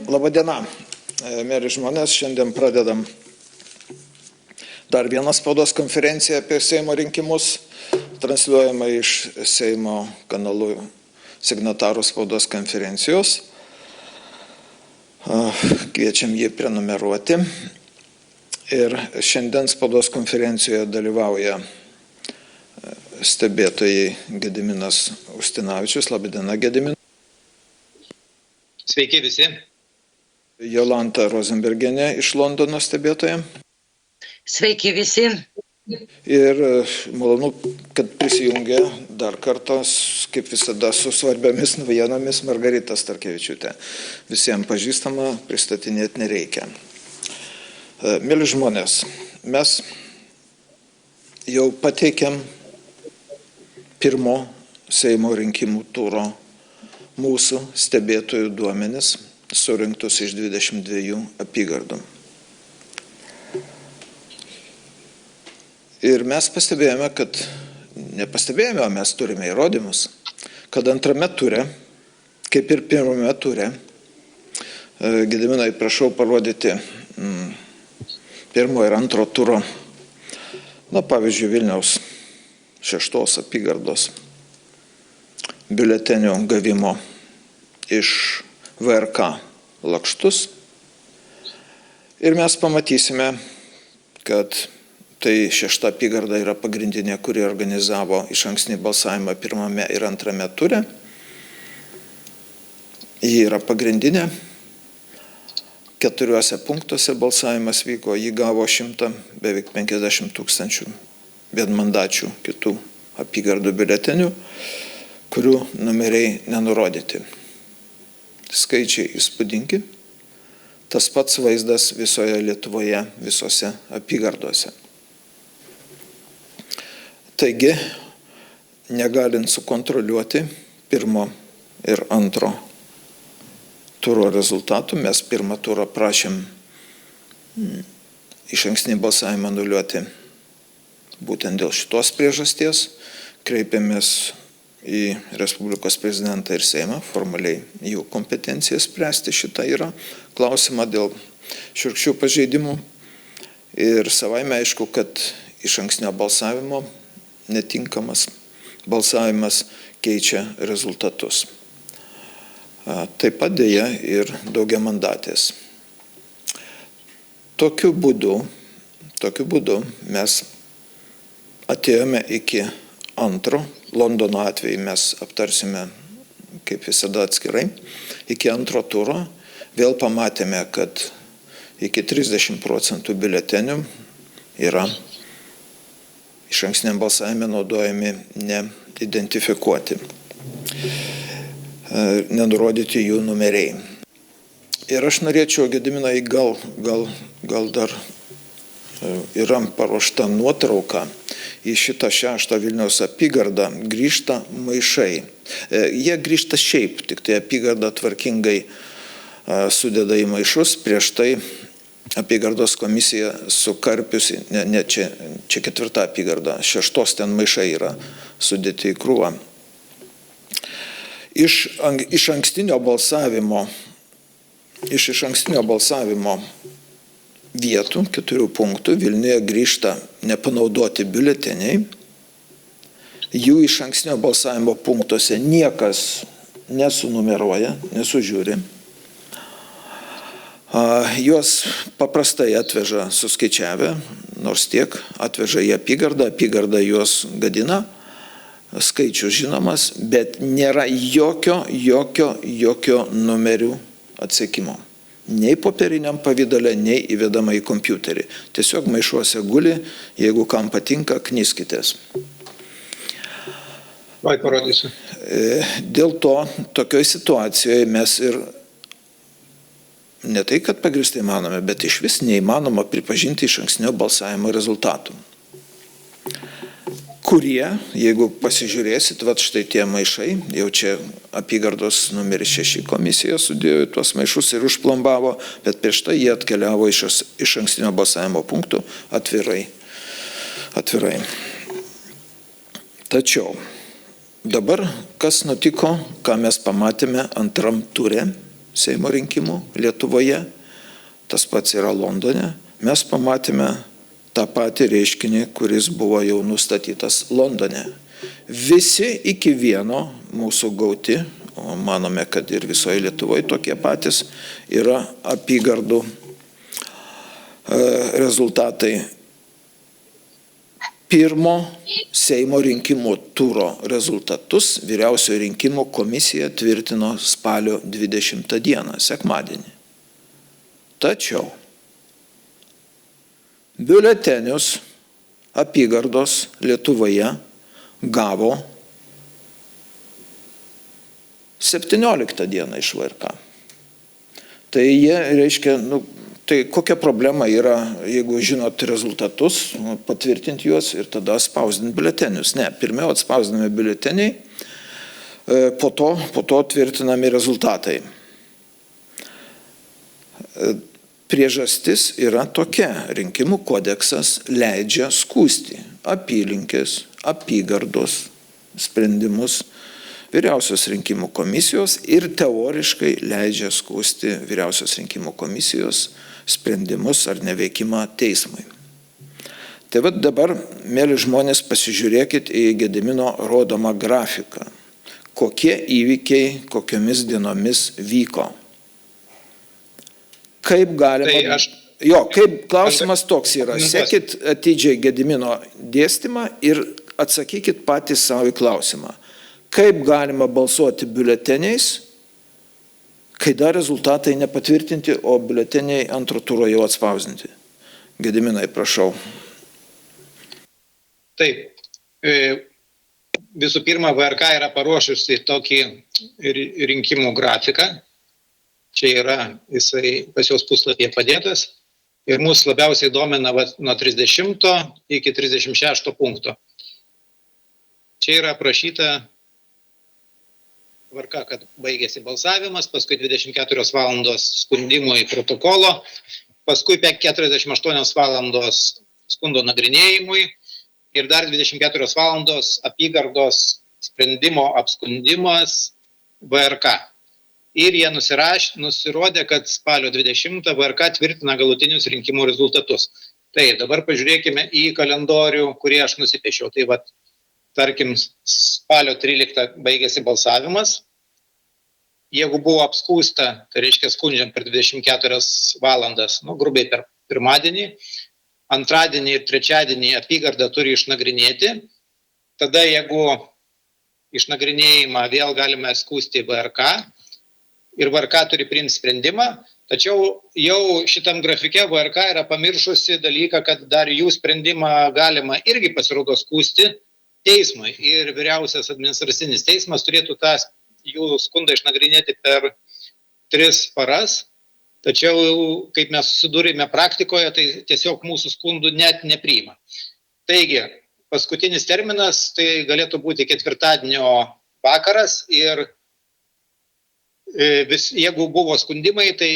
Labadiena, mėly žmonės, šiandien pradedam dar vieną spaudos konferenciją apie Seimo rinkimus, transliuojama iš Seimo kanalų signatarų spaudos konferencijos. Kviečiam jį prenumeruoti. Ir šiandien spaudos konferencijoje dalyvauja stebėtojai Gediminas Ustinavičius. Labadiena, Gediminas. Sveiki visi. Jolanta Rozenbergienė iš Londono stebėtoja. Sveiki visi. Ir malonu, kad prisijungė dar kartą, kaip visada, su svarbiamis naujienomis Margarita Starkevičiūtė. Visiems pažįstama, pristatinėti nereikia. Mėly žmonės, mes jau pateikėm pirmo Seimo rinkimų turo mūsų stebėtojų duomenis, surinktus iš 22 apygardų. Ir mes pastebėjome, nepastebėjome, o mes turime įrodymus, kad antrame ture, kaip ir pirmame ture, Gediminai, prašau parodyti pirmo ir antro turo, pavyzdžiui, Vilniaus 6 apygardos biuletenių gavimo iš VRK lakštus. Ir mes pamatysime, kad tai 6 apygarda yra pagrindinė, kuri organizavo išankstinį balsavimą pirmame ir antrame ture. Ji yra pagrindinė. 4 punktuose balsavimas vyko, ji gavo 100, beveik 50 tūkstančių vienmandačių kitų apygardų biuletenių, kurių numeriai nenurodyti. Skaičiai įspūdingi. Tas pats vaizdas visoje Lietuvoje, visose apygardose. Taigi, negalint sukontroliuoti pirmo ir antro turo rezultatų, mes pirmą turą prašėm išankstinį balsavimą anuliuoti būtent dėl šitos priežasties, kreipėmės į Respublikos prezidentą ir Seimą, formaliai jų kompetenciją spręsti šitą yra klausimą dėl šiurkščių pažeidimų. Ir savaime aišku, kad išankstinio balsavimo netinkamas balsavimas keičia rezultatus. Taip pat dėja ir daugiamandatės. Tokiu būdu mes atėjome iki antro, Londono atveju mes aptarsime kaip visada atskirai, iki antro turo vėl pamatėme, kad iki 30% biuletenių yra išankstiniam balsavime naudojami neidentifikuoti, nenurodyti jų numeriai. Ir aš norėčiau, Gediminai, gal dar yra paruošta nuotrauka, į šitą 6 Vilniaus apygardą grįžta maišai. Jie grįžta šiaip, tik tai apygarda tvarkingai sudeda į maišus, prieš tai apygardos komisija sukarpiusi, čia 4 apygarda, 6 ten maišai yra sudėti į krūvą. Iš ankstinio balsavimo vietų, 4 punktų, Vilniuje grįžta nepanaudoti biuleteniai. Jų iš ankstinio balsavimo punktuose niekas nesunumeruoja, nesužiūri. Juos paprastai atveža suskaičiavę, nors tiek atveža į apygardą, apygarda juos gadina, skaičius žinomas, bet nėra jokio numerių atsekimo. Nei popieriniam pavydale, nei įvedama į kompiuterį. Tiesiog maišuose guli, jeigu kam patinka, kniskitės. Vai parodysiu. Dėl to, tokioj situacijoje mes ir ne tai, kad pagrįstai manome, bet iš vis neįmanoma pripažinti išankstinio balsavimo rezultatų, kurie, jeigu pasižiūrėsit, štai tie maišai, jau čia apygardos numeris 6 komisija sudėjo tuos maišus ir užplombavo, bet prieš tai jie atkeliavo iš ankstinio balsavimo punktų atvirai. Tačiau dabar, kas nutiko, ką mes pamatėme antram ture Seimo rinkimų Lietuvoje, tas pats yra Londone, mes pamatėme tą patį reiškinį, kuris buvo jau nustatytas Londone. Visi iki vieno mūsų gauti, o manome, kad ir visoje Lietuvoje tokie patys, yra apygardų rezultatai. Pirmo Seimo rinkimų turo rezultatus Vyriausioji rinkimų komisija tvirtino spalio 20 dieną, sekmadienį. Tačiau biuletenius apygardos Lietuvoje gavo 17 dieną iš VRK. Tai jie reiškia, tai kokia problema yra, jeigu žinot rezultatus, patvirtinti juos ir tada spausdinti biuletenius. Ne, pirmiau atspausdinami biuleteniai, po to tvirtinami rezultatai. Priežastis yra tokia, rinkimų kodeksas leidžia skųsti apylinkės, apygardos sprendimus Vyriausios rinkimų komisijos ir teoriškai leidžia skųsti Vyriausios rinkimų komisijos sprendimus ar neveikimą teismui. Tai vat dabar, mėly žmonės, pasižiūrėkit į Gedimino rodomą grafiką. Kokie įvykiai, kokiomis dienomis vyko. Kaip galima... Klausimas toks yra. Sekit atidžiai Gedimino dėstymą ir atsakykit patys savo į klausimą. Kaip galima balsuoti biuleteniais, kai dar rezultatai nepatvirtinti, o biuleteniai antro turo jau atspausdinti? Gediminai, prašau. Taip. Visų pirma, VRK yra paruošusi tokį rinkimų grafiką. Čia yra jisai pas jos puslapyje padėtas. Ir mūsų labiausiai domina nuo 30 iki 36 punkto. Čia yra aprašyta VRK, kad baigėsi balsavimas, paskui 24 valandos skundimui protokolo, paskui 48 valandos skundo nagrinėjimui ir dar 24 valandos apygardos sprendimo apskundimas VRK. Ir jie nusirodė, kad spalio 20 VRK tvirtina galutinius rinkimų rezultatus. Tai dabar pažiūrėkime į kalendorių, kurį aš nusipiešiau. Tai vat, tarkim, spalio 13 baigėsi balsavimas. Jeigu buvo apskūsta, tai reiškia skundžiam per 24 valandas, grubiai per pirmadienį, antradienį ir trečiadienį apygarda turi išnagrinėti. Tada, jeigu išnagrinėjimą vėl galime skųsti VRK ir VRK turi priimti sprendimą, tačiau jau šitam grafike VRK yra pamiršusi dalyką, kad dar jų sprendimą galima irgi pasirodo skųsti teismui. Ir vyriausias administracinis teismas turėtų tą jų skundą išnagrinėti per 3 paras. Tačiau, kaip mes susidūrėme praktikoje, tai tiesiog mūsų skundų net nepriima. Taigi, paskutinis terminas tai galėtų būti ketvirtadienio vakaras ir jeigu buvo skundimai, tai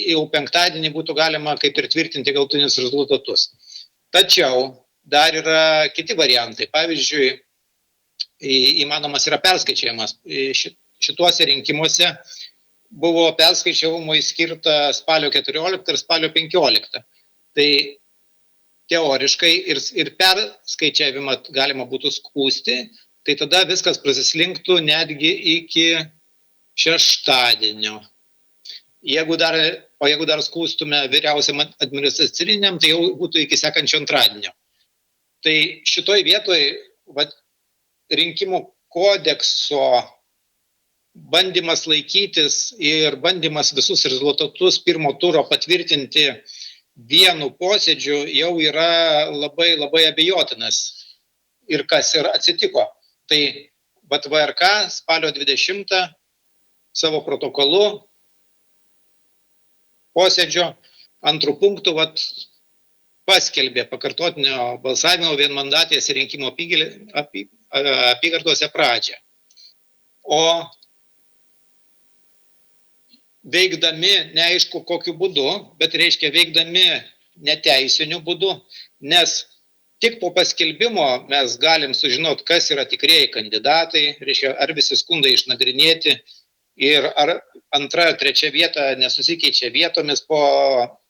jau penktadienį būtų galima kaip ir tvirtinti galutinius rezultatus. Tačiau dar yra kiti variantai. Pavyzdžiui, įmanomas yra perskaičiavimas. Šituose rinkimuose buvo perskaičiavimui skirta spalio 14 ir spalio 15. Tai teoriškai ir perskaičiavimą galima būtų skųsti, tai tada viskas prasislinktų netgi iki šeštadienio. Jeigu dar skųstume vyriausiam administraciniam, tai jau būtų iki sekančio antradienio. Tai šitoj vietoj rinkimų kodekso bandymas laikytis ir bandymas visus rezultatus pirmo turo patvirtinti vienu posėdžiu jau yra labai, labai abejotinas. Ir kas ir atsitiko. Tai VRK spalio 20 savo protokolu posėdžio antrų punktų paskelbė pakartotinio balsavimo vienmandatės rinkimų apygardose pradžią. O veikdami neaišku kokiu būdu, bet reiškia veikdami neteisiniu būdu, nes tik po paskelbimo mes galim sužinoti, kas yra tikrieji kandidatai, reiškia, ar visi skundai išnagrinėti, ir ar antra ar trečia vieta nesusikeičia vietomis po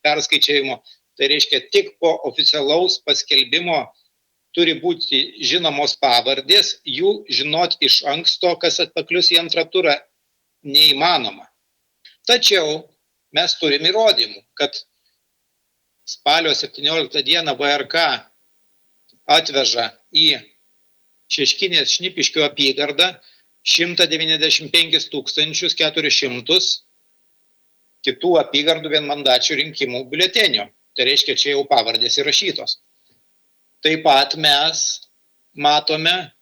perskaičiavimo, tai reiškia tik po oficialaus paskelbimo turi būti žinomos pavardės, jų žinot iš anksto, kas paklius į antrą turą, neįmanoma. Tačiau mes turim įrodymų, kad spalio 17 dieną VRK atveža į Šeškinės Šnipiškių apygardą 195 400 kitų apygardų vienmandačių rinkimų biuletenių. Tai reiškia, čia jau pavardės įrašytos. Taip pat mes matome,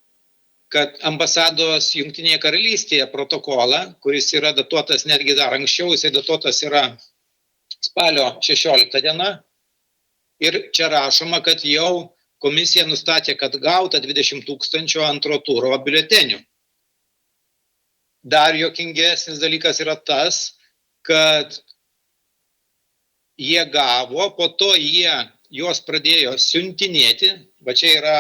kad ambasados Jungtinėje karalystėje protokolą, kuris yra datuotas netgi dar anksčiau, jisai datuotas yra spalio 16 diena. Ir čia rašoma, kad jau komisija nustatė, kad gauta 20 000 antro turo biuletenių. Dar juokingesnis dalykas yra tas, kad jie gavo, po to jie juos pradėjo siuntinėti, va čia yra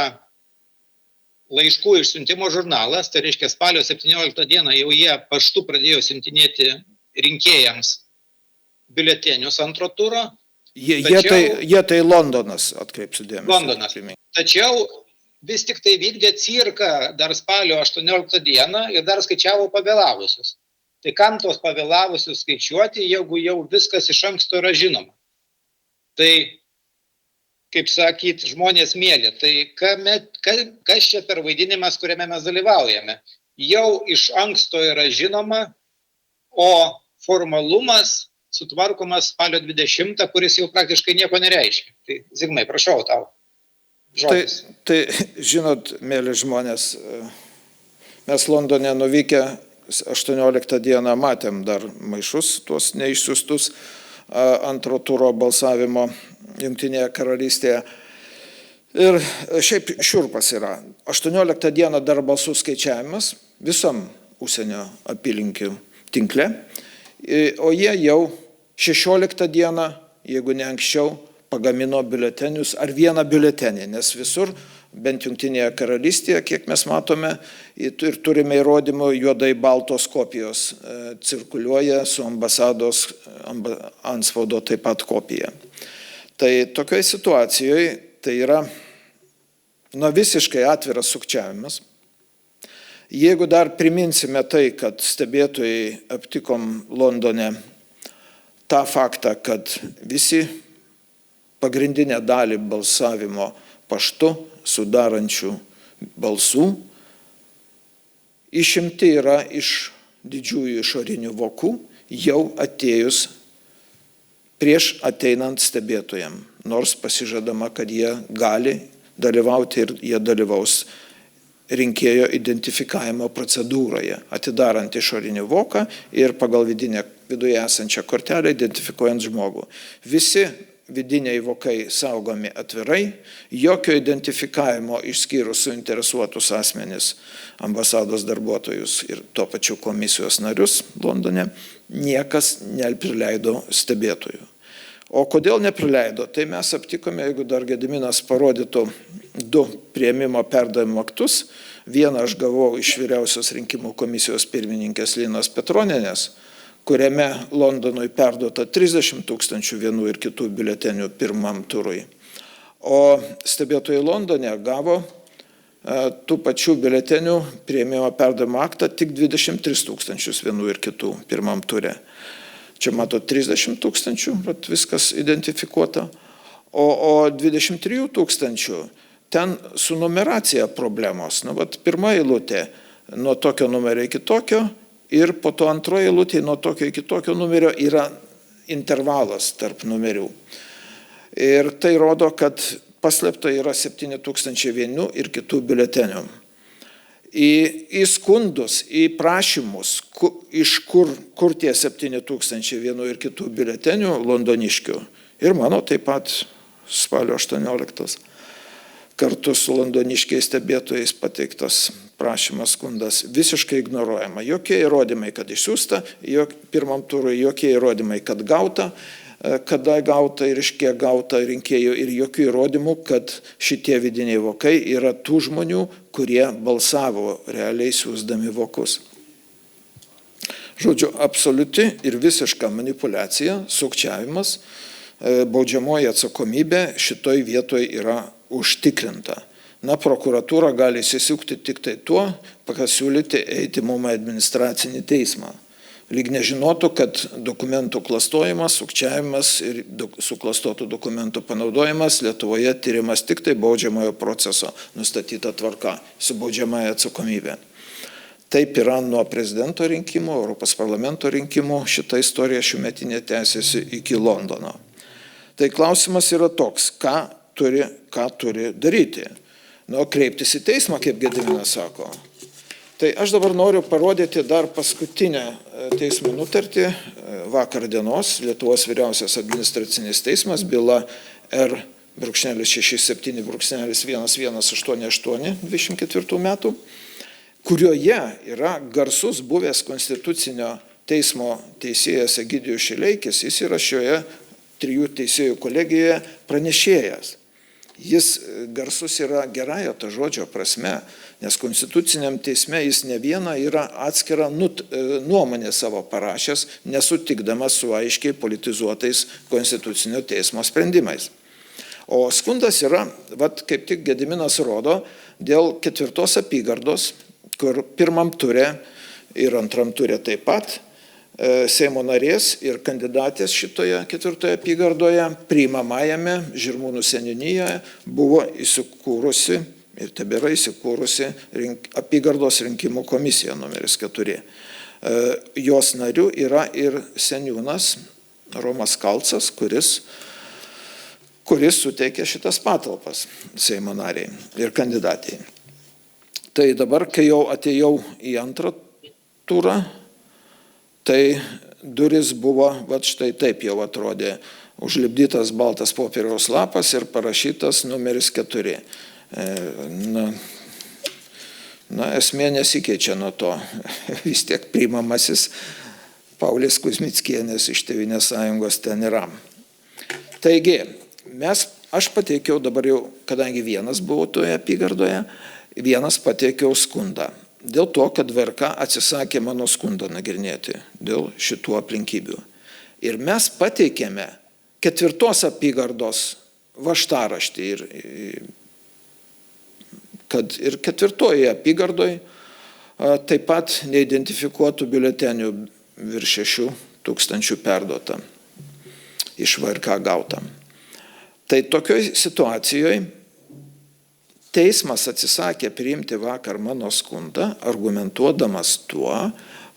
laiškų išsiuntimo žurnalas, tai reiškia spalio 17 dieną jau jie paštu pradėjo siuntinėti rinkėjams biuletenius antro turo. Jie tai Londonas, atkreipsiu dėmesį. Londonas. Tačiau vis tik tai vykdė cirką dar spalio 18 dieną ir dar skaičiavo pavėlavusius. Tai kam tos pavėlavusius skaičiuoti, jeigu jau viskas iš anksto yra žinoma? Tai, kaip sakyt, žmonės mėly, tai kas čia per vaidinimas, kuriame mes dalyvaujame? Jau iš anksto yra žinoma, o formalumas sutvarkomas spalio 20, kuris jau praktiškai nieko nereiškia. Tai, Zigmai, prašau tau. Žodis. Tai žinot, mėly žmonės, mes Londone nuvykę 18 dieną matėm dar maišus, tuos neišsiųstus antro turo balsavimo Jungtinėje karalystėje. Ir šiaip šiurpas yra. 18 dieną dar balsų skaičiavimas visam užsienio apylinkių tinkle, o jie jau 16 dieną, jeigu ne anksčiau, pagamino biuletenius ar vieną biuletenį, nes visur, bent Jungtinėje karalystėje, kiek mes matome, ir turime įrodymų, juodai baltos kopijos cirkuliuoja su ambasados antspaudo taip pat kopija. Tai tokioje situacijoje tai yra visiškai atviras sukčiavimas. Jeigu dar priminsime tai, kad stebėtojai aptikom Londone tą faktą, kad visi pagrindinę dalį balsavimo paštu sudarančių balsų išimti yra iš didžiųjų išorinių vokų, jau atėjus prieš ateinant stebėtojam, nors pasižadama, kad jie gali dalyvauti ir jie dalyvaus rinkėjo identifikavimo procedūroje, atidarant išorinį voką ir pagal viduje esančią kortelę identifikuojant žmogų. Visi vidiniai vokai saugomi atvirai, jokio identifikavimo išskyrus suinteresuotus asmenis, ambasados darbuotojus ir tuo pačiu komisijos narius Londone, niekas neprileido stebėtojų. O kodėl neprileido? Tai mes aptikome, jeigu dar Gediminas parodytų 2 priėmimo perdavimo aktus. Vieną aš gavau iš vyriausios rinkimų komisijos pirmininkės Linos Petronienės, kuriame Londonui perduota 30 000 vienų ir kitų biuletenių pirmam turui. O stebėtojai Londone gavo tų pačių biuletenių priėmimo perdavimo aktą tik 23 000 vienų ir kitų pirmam ture. Čia mato 30 000, viskas identifikuota, o 23 000 ten su numeracija problemos. Pirma eilutė nuo tokio numerio iki tokio ir po to antroje eilutėje nuo tokio iki tokio numerio yra intervalas tarp numerių. Ir tai rodo, kad paslėpta yra 7 000 vienų ir kitų biuletenių. Į skundus, į prašymus, iš kur tie 7 000 vienų ir kitų biuletenių londoniškių. Ir mano taip pat spalio 18 kartu su londoniškiais stebėtojais pateiktas prašymas, skundas visiškai ignoruojama. Jokie įrodymai, kad išsiųsta, pirmam turui jokie įrodymai, kad gauta, kada gauta ir iš kiek gauta rinkėjų ir jokių įrodymų, kad šitie vidiniai vokai yra tų žmonių, kurie balsavo realiai siūsdami vokus. Žodžiu, absoliuti ir visiška manipulacija, sukčiavimas, baudžiamoji atsakomybė šitoj vietoj yra užtikrinta. Na, prokuratūra gali įsisukti tik tai tuo, pasiūlyti eiti mum į administracinį teismą. Lyg nežinotų, kad dokumentų klastojimas, sukčiavimas ir suklastotų dokumentų panaudojimas Lietuvoje tyrimas tik tai baudžiamojo proceso nustatyta tvarka su baudžiamąja atsakomybė. Taip yra nuo prezidento rinkimų, Europos parlamento rinkimų, šita istorija šiųmetinė tęsiasi iki Londono. Tai klausimas yra toks, ką turi daryti. Kreiptis į teismą, kaip Gediminas sako. Tai aš dabar noriu parodyti dar paskutinę teismo nutartį vakar dienos. Lietuvos vyriausias administracinis teismas, byla R.67.1188 metų, kurioje yra garsus buvęs konstitucinio teismo teisėjas Egidijus Šileikis. Jis yra šioje 3 teisėjų kolegijoje pranešėjas. Jis garsus yra gerąja to žodžio prasme, nes konstituciniam teisme jis ne vieną yra atskirą nuomonę savo parašęs, nesutikdamas su aiškiai politizuotais konstitucinio teismo sprendimais. O skundas yra, kaip tik Gediminas rodo, dėl 4 apygardos, kur pirmam ture ir antram ture taip pat Seimo narės ir kandidatės šitoje 4 apygardoje priimamajame Žirmūnų seniūnijoje buvo įsikūrusi ir tebėra įsikūrusi apygardos rinkimų komisija numeris 4. Jos narių yra ir seniūnas Romas Kalcas, kuris suteikė šitas patalpas Seimo nariai ir kandidatėjai. Tai dabar, kai jau atėjau į antrą turą, tai duris buvo, štai taip jau atrodė, užlipdytas baltas popieriaus lapas ir parašytas numeris 4. Esmė nesikeičia nuo to, vis tiek priimamasis Paulės Kuzmickienės iš Tėvynės sąjungos ten yra. Taigi, aš pateikiau dabar jau, kadangi vienas buvau toje apygardoje, vienas pateikiau skundą. Dėl to, kad VRK atsisakė mano skundą nagrinėti dėl šitų aplinkybių. Ir mes pateikėme 4 apygardos vaštaraštį, kad ir 4 apygardoje taip pat neidentifikuotų biuletenių virš 6 000 perduota iš VRK gauta. Tai tokioj situacijoje teismas atsisakė priimti vakar mano skundą, argumentuodamas tuo,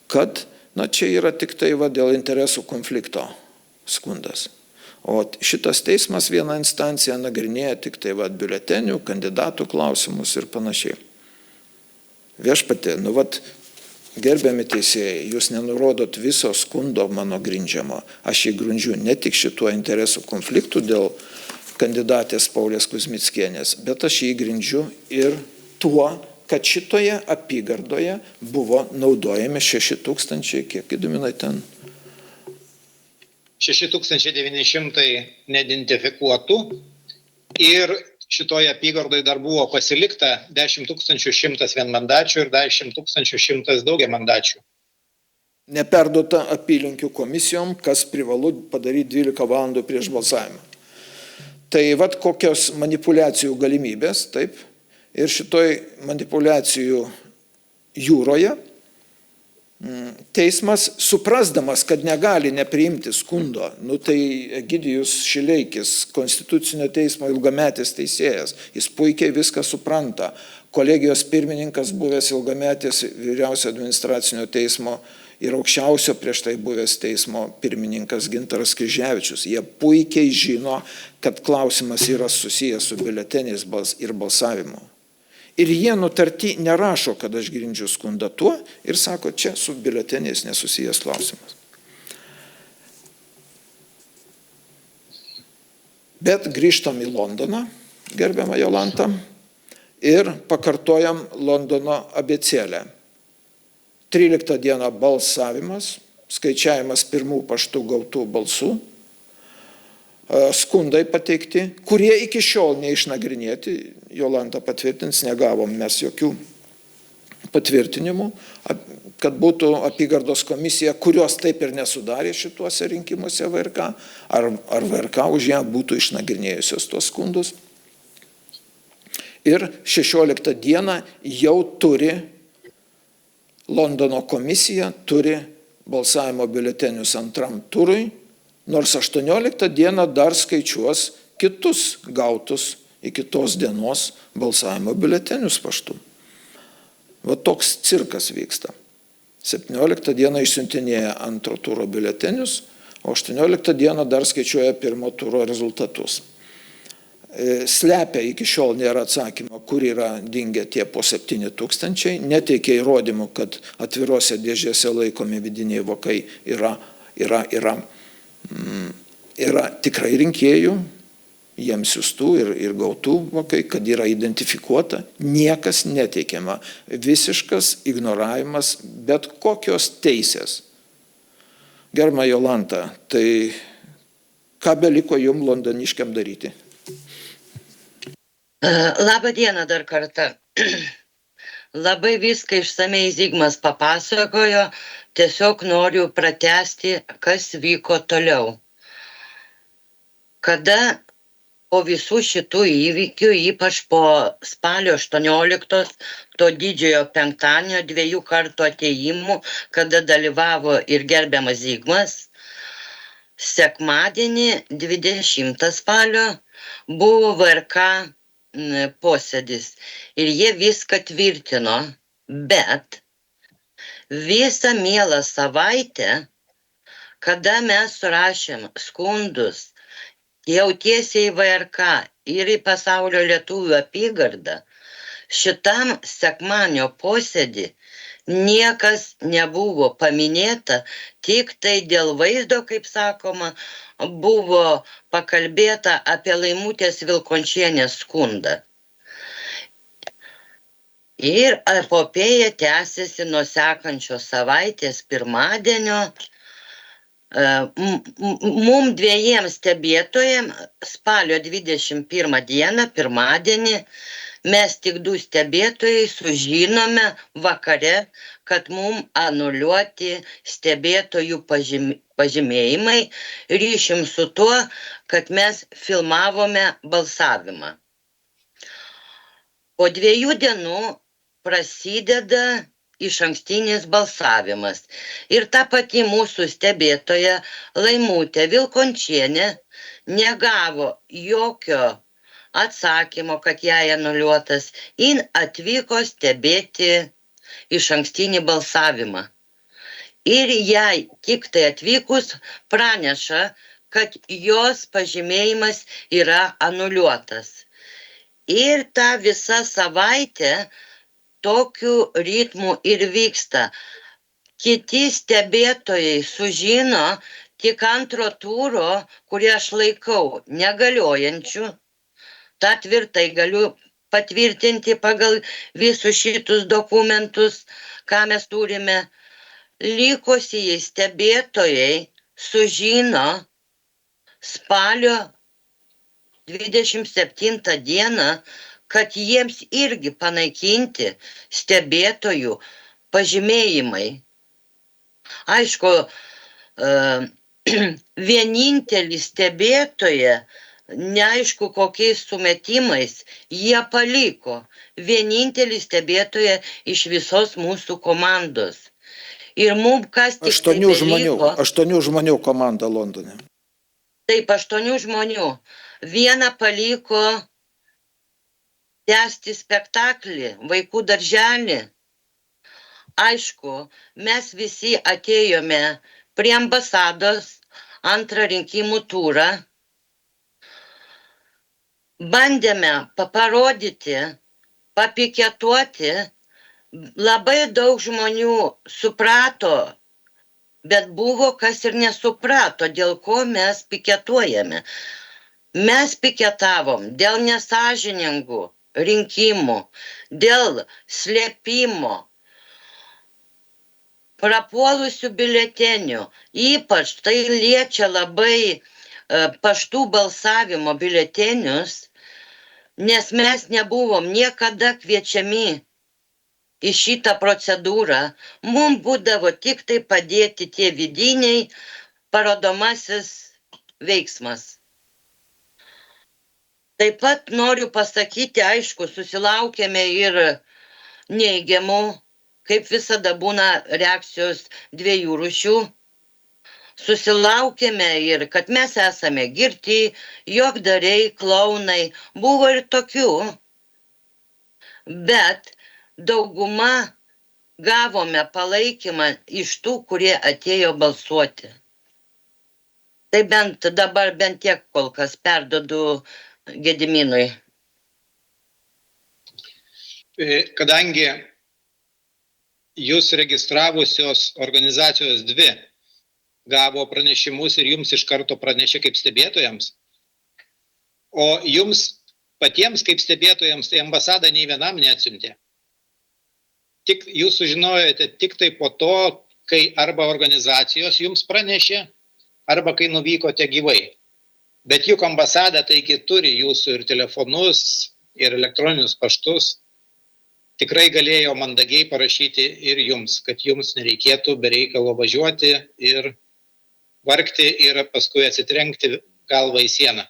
kad čia yra tik tai dėl interesų konflikto skundas. O šitas teismas vieną instanciją nagrinėja tik tai biuletenių, kandidatų klausimus ir panašiai. Viešpatie, gerbiami teisėjai, jūs nenurodot viso skundo mano grindžiamo. Aš jį grindžiu ne tik šituo interesų konfliktu dėl kandidatės Paulės Kuzmickienės, bet aš jį grindžiu ir tuo, kad šitoje apygardoje buvo naudojami 6000, kiek Gediminai ten? 6900 neidentifikuotų ir šitoje apygardoje dar buvo pasilikta 10100 vienmandačių ir 10100 daugiamandačių. Neperduota apylinkių komisijom, kas privalu padaryti 12 valandų prieš balsavimą. Tai kokios manipuliacijų galimybės, taip, ir šitoj manipuliacijų jūroje teismas, suprasdamas, kad negali nepriimti skundo, tai Egidijus Šileikis, konstitucinio teismo ilgametis teisėjas, jis puikiai viską supranta, kolegijos pirmininkas buvęs ilgametis vyriausio administracinio teismo ir aukščiausio prieš tai buvęs teismo pirmininkas Gintaras Kryževičius. Jie puikiai žino, kad klausimas yra susijęs su biuleteniais ir balsavimu. Ir jie nutarti nerašo, kad aš grindžiu skundą tuo ir sako, čia su biuleteniais nesusijęs klausimas. Bet grįžtam į Londoną, gerbiamą Jolantą, ir pakartojam Londono abėcėlę. 13 dieną balsavimas, skaičiavimas pirmų paštų gautų balsų, skundai pateikti, kurie iki šiol neišnagrinėti, Jolanta patvirtins, negavom mes jokių patvirtinimų, kad būtų apygardos komisija, kurios taip ir nesudarė šituose rinkimuose VRK, ar VRK už ją būtų išnagrinėjusios tuos skundus. Ir 16 dieną jau turi Londono komisija, turi balsavimo biuletenius antram turui, nors 18 dieną dar skaičiuos kitus gautus iki tos dienos balsavimo biuletenius paštu. Va toks cirkas vyksta. 17 dieną išsiuntinėja antro turo biuletenius, o 18 dieną dar skaičiuoja pirmo turo rezultatus. Slepia iki šiol nėra atsakymo, kur yra dingę tie po 7 000, neteikia įrodymų, kad atvirose dėžėse laikomi vidiniai vokai yra tikrai rinkėjų, jiems siųstų ir gautų vokai, kad yra identifikuota, niekas neteikiama, visiškas ignoravimas bet kokios teisės. Gerbiama Jolanta, tai ką beliko jums londoniškiam daryti? Labą dieną dar kartą. Labai viską išsamei Zigmas papasakojo, tiesiog noriu pratęsti, kas vyko toliau. Kada po visų šitų įvykių, ypač po spalio 18, to didžiojo penktadienio 2 kartų atėjimų, kada dalyvavo ir gerbiamas Zigmas, sekmadienį 20 spalio buvo VRK posėdis ir jie viską tvirtino, bet visą mielą savaitę, kada mes surašėm skundus jau tiesiai į VRK ir į Pasaulio lietuvių apygardą, šitam sekmadienio posėdį niekas nebuvo paminėta, tik tai dėl vaizdo, kaip sakoma, buvo pakalbėta apie Laimutės Vilkončienės skundą. Ir epopėja tęsiasi nuo sekančios savaitės pirmadienio. Mum dviejiems stebėtojams spalio 21 dieną, pirmadienį, mes tik 2 stebėtojai sužinome vakare, kad mum anuliuoti stebėtojų pažymėjimai ryšim su tuo, kad mes filmavome balsavimą. Po 2 dienų prasideda išankstinis balsavimas. Ir ta pati mūsų stebėtoja Laimutė Vilkončienė negavo jokio atsakymo, kad jai anuliuotas. Jin atvyko stebėti išankstinį balsavimą. Ir jai tik tai atvykus praneša, kad jos pažymėjimas yra anuliuotas. Ir ta visa savaitė tokiu ritmu ir vyksta. Kiti stebėtojai sužino tik antro turo, kurį aš laikau negaliojančiu. Ta tvirtai galiu patvirtinti pagal visus šitus dokumentus, ką mes turime. Likusieji stebėtojai sužino spalio 27 dieną, kad jiems irgi panaikinti stebėtojų pažymėjimai. Aišku, vienintelį stebėtoją, neaišku kokiais sumetimais, jie paliko. Vienintelį stebėtoją iš visos mūsų komandos. Ir mums kas tik 8 žmonių komanda Londone. Taip, 8 žmonių. Vieną paliko tęsti spektaklį, vaikų darželį. Aišku, mes visi atėjome prie ambasados antrą rinkimų turą. Bandėme parodyti, papiketuoti. Labai daug žmonių suprato, bet buvo kas ir nesuprato, dėl ko mes piketuojame. Mes piketavom dėl nesąžiningų rinkimų, dėl slėpimo, prapuolusių biuletenių. Ypač tai liečia labai paštų balsavimo biuletenius, nes mes nebuvom niekada kviečiami į šitą procedūrą. Mums būdavo tik tai padėti tie vidiniai parodomasis veiksmas. Taip pat noriu pasakyti, aišku, susilaukėme ir neigiamų, kaip visada būna reakcijos dviejų rūšių. Susilaukėme ir kad mes esame girti, juokdariai, klaunai, buvo ir tokių. Bet dauguma gavome palaikymą iš tų, kurie atėjo balsuoti. Tai dabar bent tiek kol kas perdodu Gediminui. Kadangi jūs registravusios organizacijos dvi gavo pranešimus ir jums iš karto pranešė kaip stebėtojams, o jums patiems kaip stebėtojams tai ambasada nei vienam neatsiuntė. Tik jūs sužinojote tik tai po to, kai arba organizacijos jums pranešė, arba kai nuvykote gyvai. Bet juk ambasada taigi turi jūsų ir telefonus, ir elektroninius paštus. Tikrai galėjo mandagiai parašyti ir jums, kad jums nereikėtų be reikalo važiuoti ir vargti ir paskui atsitrenkti galvą į sieną.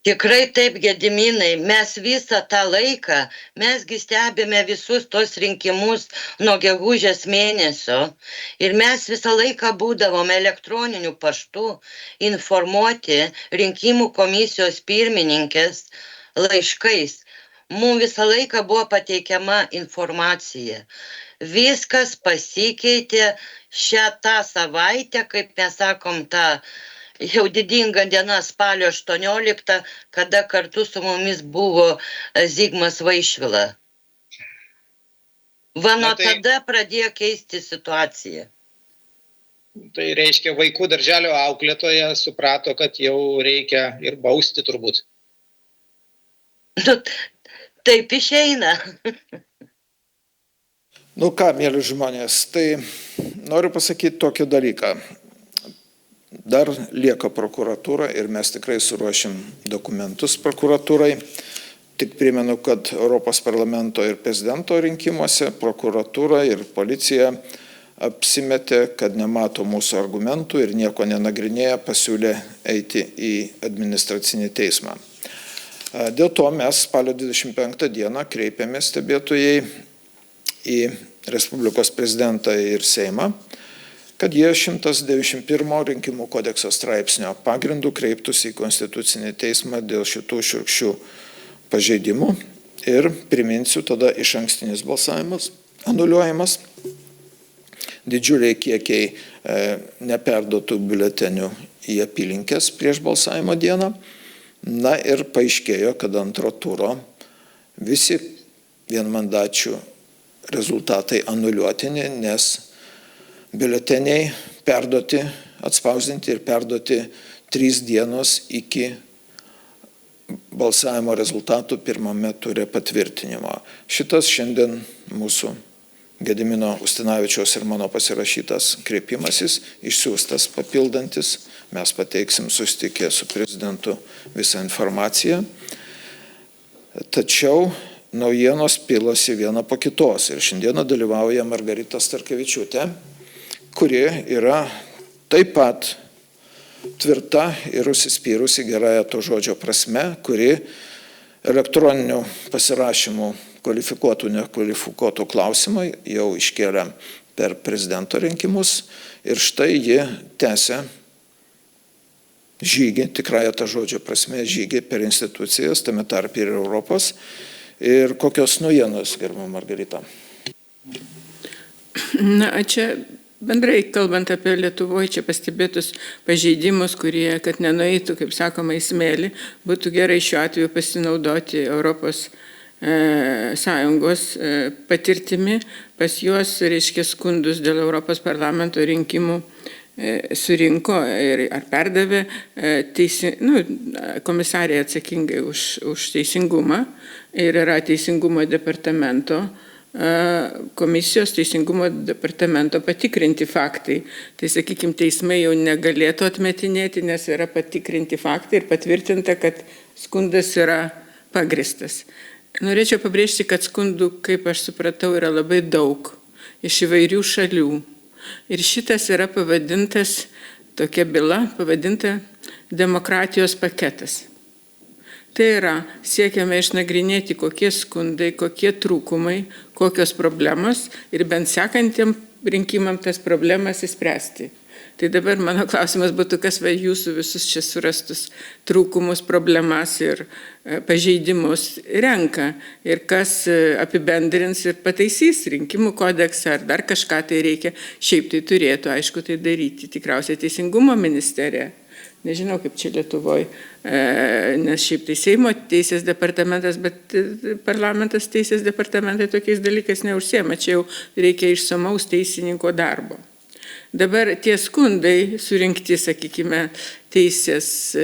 Tikrai taip, Gediminai, mes visą tą laiką, mesgi stebime visus tos rinkimus nuo gegužės mėnesio ir mes visą laiką būdavom elektroniniu paštu informuoti rinkimų komisijos pirmininkės laiškais. Mums visą laiką buvo pateikiama informacija. Viskas pasikeitė tą savaitę, kaip mes sakom, tą jau didinga diena spalio 18, kada kartu su mumis buvo Zigmas Vaišvila. Nuo tada pradėjo keisti situaciją. Tai reiškia, vaikų darželio auklėtoja suprato, kad jau reikia ir bausti turbūt. Taip išeina. Ką, mėly žmonės, tai noriu pasakyti tokį dalyką. Dar lieka prokuratūra ir mes tikrai suruošim dokumentus prokuratūrai. Tik primenu, kad Europos parlamento ir prezidento rinkimuose prokuratūra ir policija apsimetė, kad nemato mūsų argumentų ir nieko nenagrinėja, pasiūlė eiti į administracinį teismą. Dėl to mes spalio 25 dieną kreipėmės stebėtojai į Respublikos prezidentą ir Seimą, kad jie 191 rinkimų kodekso straipsnio pagrindų kreiptųsi į Konstitucinį teismą dėl šitų šiurkščių pažeidimų ir priminsiu, tada išankstinis balsavimas anuliuojamas, didžiuliai kiekiai neperduotų biuletenių į apylinkės prieš balsavimo dieną. Na ir paaiškėjo, kad antro turo visi vienmandačių rezultatai anuliuotini, nes biuleteniai perduoti, atspausdinti ir perduoti 3 dienos iki balsavimo rezultatų pirmame ture patvirtinimo. Šitas šiandien mūsų Gedimino Ustinavičiaus ir mano pasirašytas kreipimasis, išsiųstas papildantis, mes pateiksim susitikę su prezidentu visą informaciją. Tačiau naujienos pilosi viena po kitos ir šiandieną dalyvauja Margarita Starkevičiūtė, kuri yra taip pat tvirta ir užsispyrusi gerąją to žodžio prasme, kuri elektroninių pasirašymų kvalifikuotų, nekvalifikuotų klausimą jau iškėlė per prezidento rinkimus ir štai ji tęsia žygį, tikrąją tą žodžio prasme, žygį per institucijas, tame tarp ir Europos. Ir kokios naujienos, gerbiama Margarita? Čia bendrai kalbant apie Lietuvoje čia pastebėtus pažeidimus, kurie, kad nenueitų, kaip sakoma, į smėlį, būtų gerai šiuo atveju pasinaudoti Europos Sąjungos patirtimi. Pas juos, reiškia, skundus dėl Europos parlamento rinkimų surinko ar perdavė komisarė atsakingai už teisingumą ir yra teisingumo departamento komisijos teisingumo departamento patikrinti faktai. Tai, sakykime, teismai jau negalėtų atmetinėti, nes yra patikrinti faktai ir patvirtinta, kad skundas yra pagristas. Norėčiau pabrėžti, kad skundų, kaip aš supratau, yra labai daug iš įvairių šalių. Ir šitas yra pavadintas, tokia byla pavadinta demokratijos paketas. Tai yra, siekiame išnagrinėti, kokie skundai, kokie trūkumai, kokios problemos ir bent sekantiem rinkimam tas problemas įspręsti. Tai dabar mano klausimas būtų, kas jūsų visus čia surastus trūkumus, problemas ir pažeidimus renka ir kas apibendrins ir pataisys rinkimų kodeksą ar dar kažką tai reikia. Šiaip tai turėtų, aišku, tai daryti tikriausiai Teisingumo ministerija. Nežinau, kaip čia Lietuvoje, nes šiaip tai Seimo teisės departamentas, bet parlamentas teisės departamentai tokiais dalykais neužsiema. Čia jau reikia išsamaus teisininko darbo. Dabar tie skundai surinkti, sakykime, teisės,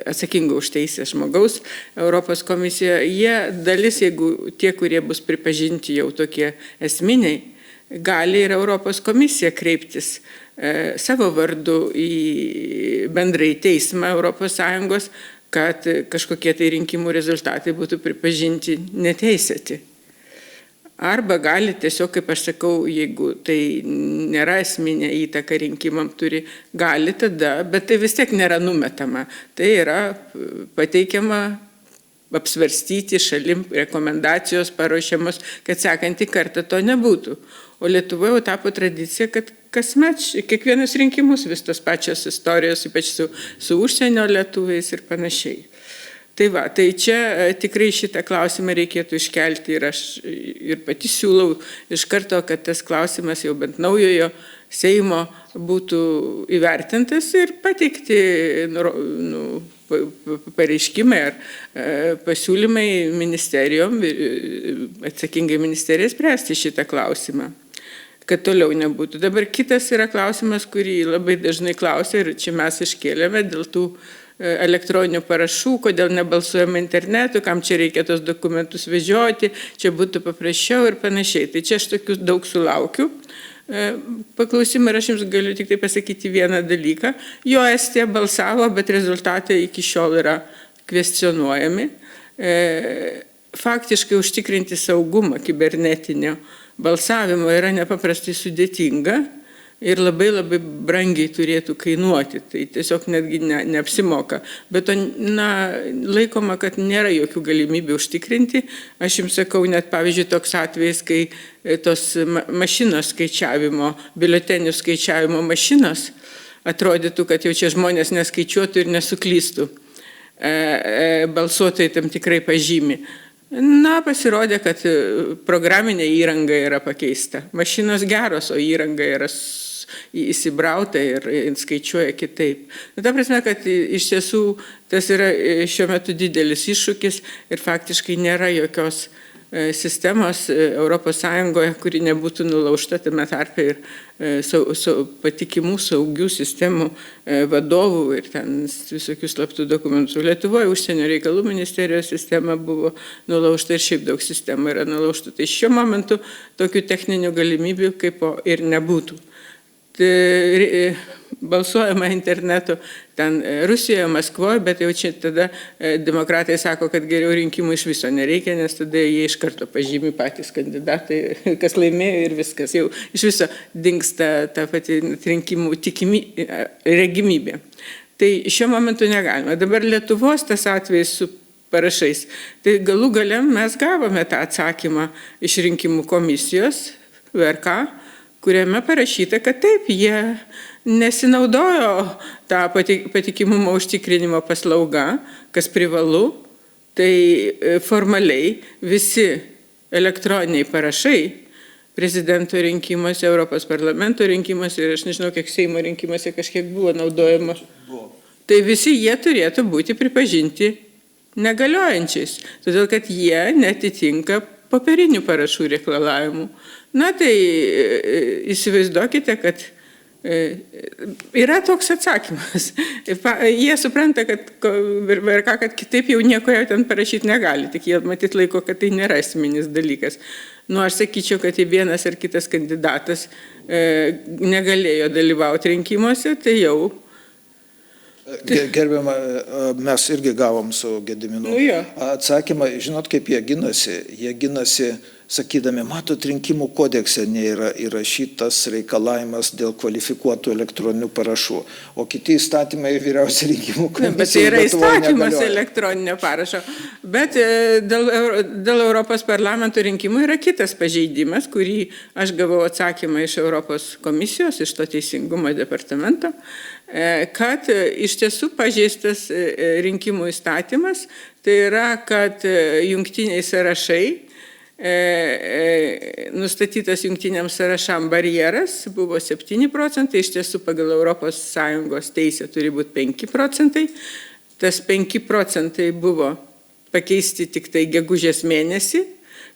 atsakingo už teisės žmogaus Europos komisijoje, jie dalis, jeigu tie, kurie bus pripažinti jau tokie esminiai, gali ir Europos komisija kreiptis savo vardu į bendrai teismą Europos Sąjungos, kad kažkokie tai rinkimų rezultatai būtų pripažinti neteisėti. Arba gali tiesiog, kaip aš sakau, jeigu tai nėra esminė įtaka rinkimam turi, gali tada, bet tai vis tiek nėra numetama. Tai yra pateikiama apsvarstyti šalim rekomendacijos paruošiamos, kad sekantį kartą to nebūtų. O Lietuvoje jau tapo tradicija, kad kasmet, kiekvienus rinkimus vis tos pačios istorijos, ypač su užsienio lietuviais ir panašiai. Tai va, tai čia tikrai šitą klausimą reikėtų iškelti ir aš ir pati siūlau iš karto, kad tas klausimas jau bent naujojo Seimo būtų įvertintas ir pateikti pareiškimai ar pasiūlymai ministerijom, atsakingai ministerijai spręsti šitą klausimą, kad toliau nebūtų. Dabar kitas yra klausimas, kurį labai dažnai klausia ir čia mes iškėlėme dėl tų elektroninių parašų, kodėl nebalsuojama internetu, kam čia reikia tos dokumentus vežioti, čia būtų paprasčiau ir panašiai. Tai čia aš tokių daug sulaukiu paklausimą ir aš jums galiu tik tai pasakyti vieną dalyką. Jo Estija balsavo, bet rezultatai iki šiol yra kvestionuojami. Faktiškai užtikrinti saugumą kibernetinio balsavimo yra nepaprastai sudėtinga. Ir labai labai brangiai turėtų kainuoti, tai tiesiog netgi neapsimoka. Bet to laikoma, kad nėra jokių galimybių užtikrinti. Aš jums sakau, net pavyzdžiui, toks atvejis, kai tos mašinos skaičiavimo, biuletenių skaičiavimo mašinos atrodytų, kad jau čia žmonės neskaičiuotų ir nesuklystų. Balsuotojai tam tikrai pažymi. Pasirodė, kad programinė įranga yra pakeista. Mašinos geros, o įranga yra įsibrauta ir skaičiuoja kitaip. Ta prasme, kad iš tiesų tas yra šiuo metu didelis iššūkis ir faktiškai nėra jokios sistemos Europos Sąjungoje, kuri nebūtų nulaužta, tame tarpe ir patikimų saugių sistemų vadovų ir ten visokių slaptų dokumentų. Lietuvoje užsienio reikalų ministerijos sistema buvo nulaužta ir šiaip daug sistemų yra nulaužta. Tai šiuo momentu tokių techninių galimybių kaip ir nebūtų. Balsuojama internetu ten Rusijoje, Maskvoje, bet jau čia tada demokratai sako, kad geriau rinkimų iš viso nereikia, nes tada jie iš karto pažymi patys kandidatai, kas laimėjo ir viskas. Jau iš viso dingsta ta pati rinkimų regimybė. Tai šiuo momentu negalima. Dabar Lietuvos tas atvejis su parašais. Tai galų gale mes gavome tą atsakymą iš rinkimų komisijos, VRK, kuriame parašyta, kad taip, jie nesinaudojo tą patikimumo užtikrinimo paslaugą, kas privalu, tai formaliai visi elektroniniai parašai prezidento rinkimuose, Europos parlamento rinkimuose ir aš nežinau, kiek Seimo rinkimuose kažkiek buvo naudojama. Tai visi jie turėtų būti pripažinti negaliojančiais, todėl kad jie netitinka popierinių parašų reikalavimų. Tai įsivaizduokite, kad yra toks atsakymas. Jie supranta, kad kitaip jau nieko jau ten parašyti negali, tik jie matyt laiko, kad tai nėra esminis dalykas. Aš sakyčiau, kad vienas ar kitas kandidatas negalėjo dalyvauti rinkimuose, tai jau Gerbiama, mes irgi gavom su Gediminu Nu jo. atsakymą. Žinot, kaip jie ginasi? Jie ginasi, sakydami, matot, rinkimų kodekse nėra įrašytas reikalavimas dėl kvalifikuotų elektroninių parašų, o kiti įstatymai Vyriausia rinkimų komisija. Bet tai yra įstatymas elektroninio parašo. Bet dėl Europos parlamento rinkimų yra kitas pažeidimas, kurį aš gavau atsakymą iš Europos komisijos, iš to teisingumo departamento, kad iš tiesų pažeistas rinkimų įstatymas, tai yra, kad jungtiniai sąrašai, nustatytas jungtiniams sąrašam barjeras buvo 7%, iš tiesų pagal ES teisę turi būti 5%. Tas 5% buvo pakeisti tik tai gegužės mėnesį,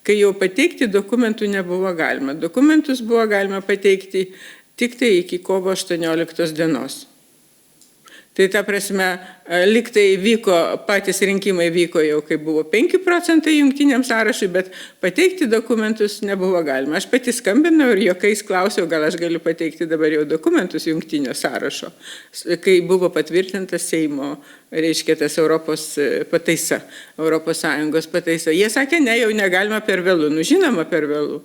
kai jau pateikti dokumentų nebuvo galima. Dokumentus buvo galima pateikti tik tai iki kovo 18 dienos. Tai ta prasme, liktai vyko, patys rinkimai vyko jau, kai buvo 5% jungtiniam sąrašui, bet pateikti dokumentus nebuvo galima. Aš pati skambinau ir juokais klausiau, gal aš galiu pateikti dabar jau dokumentus jungtinio sąrašo, kai buvo patvirtintas Seimo, reiškia tas Europos pataisa, ES pataisa. Jie sakė, ne, jau negalima per vėlų, nu žinoma per vėlų.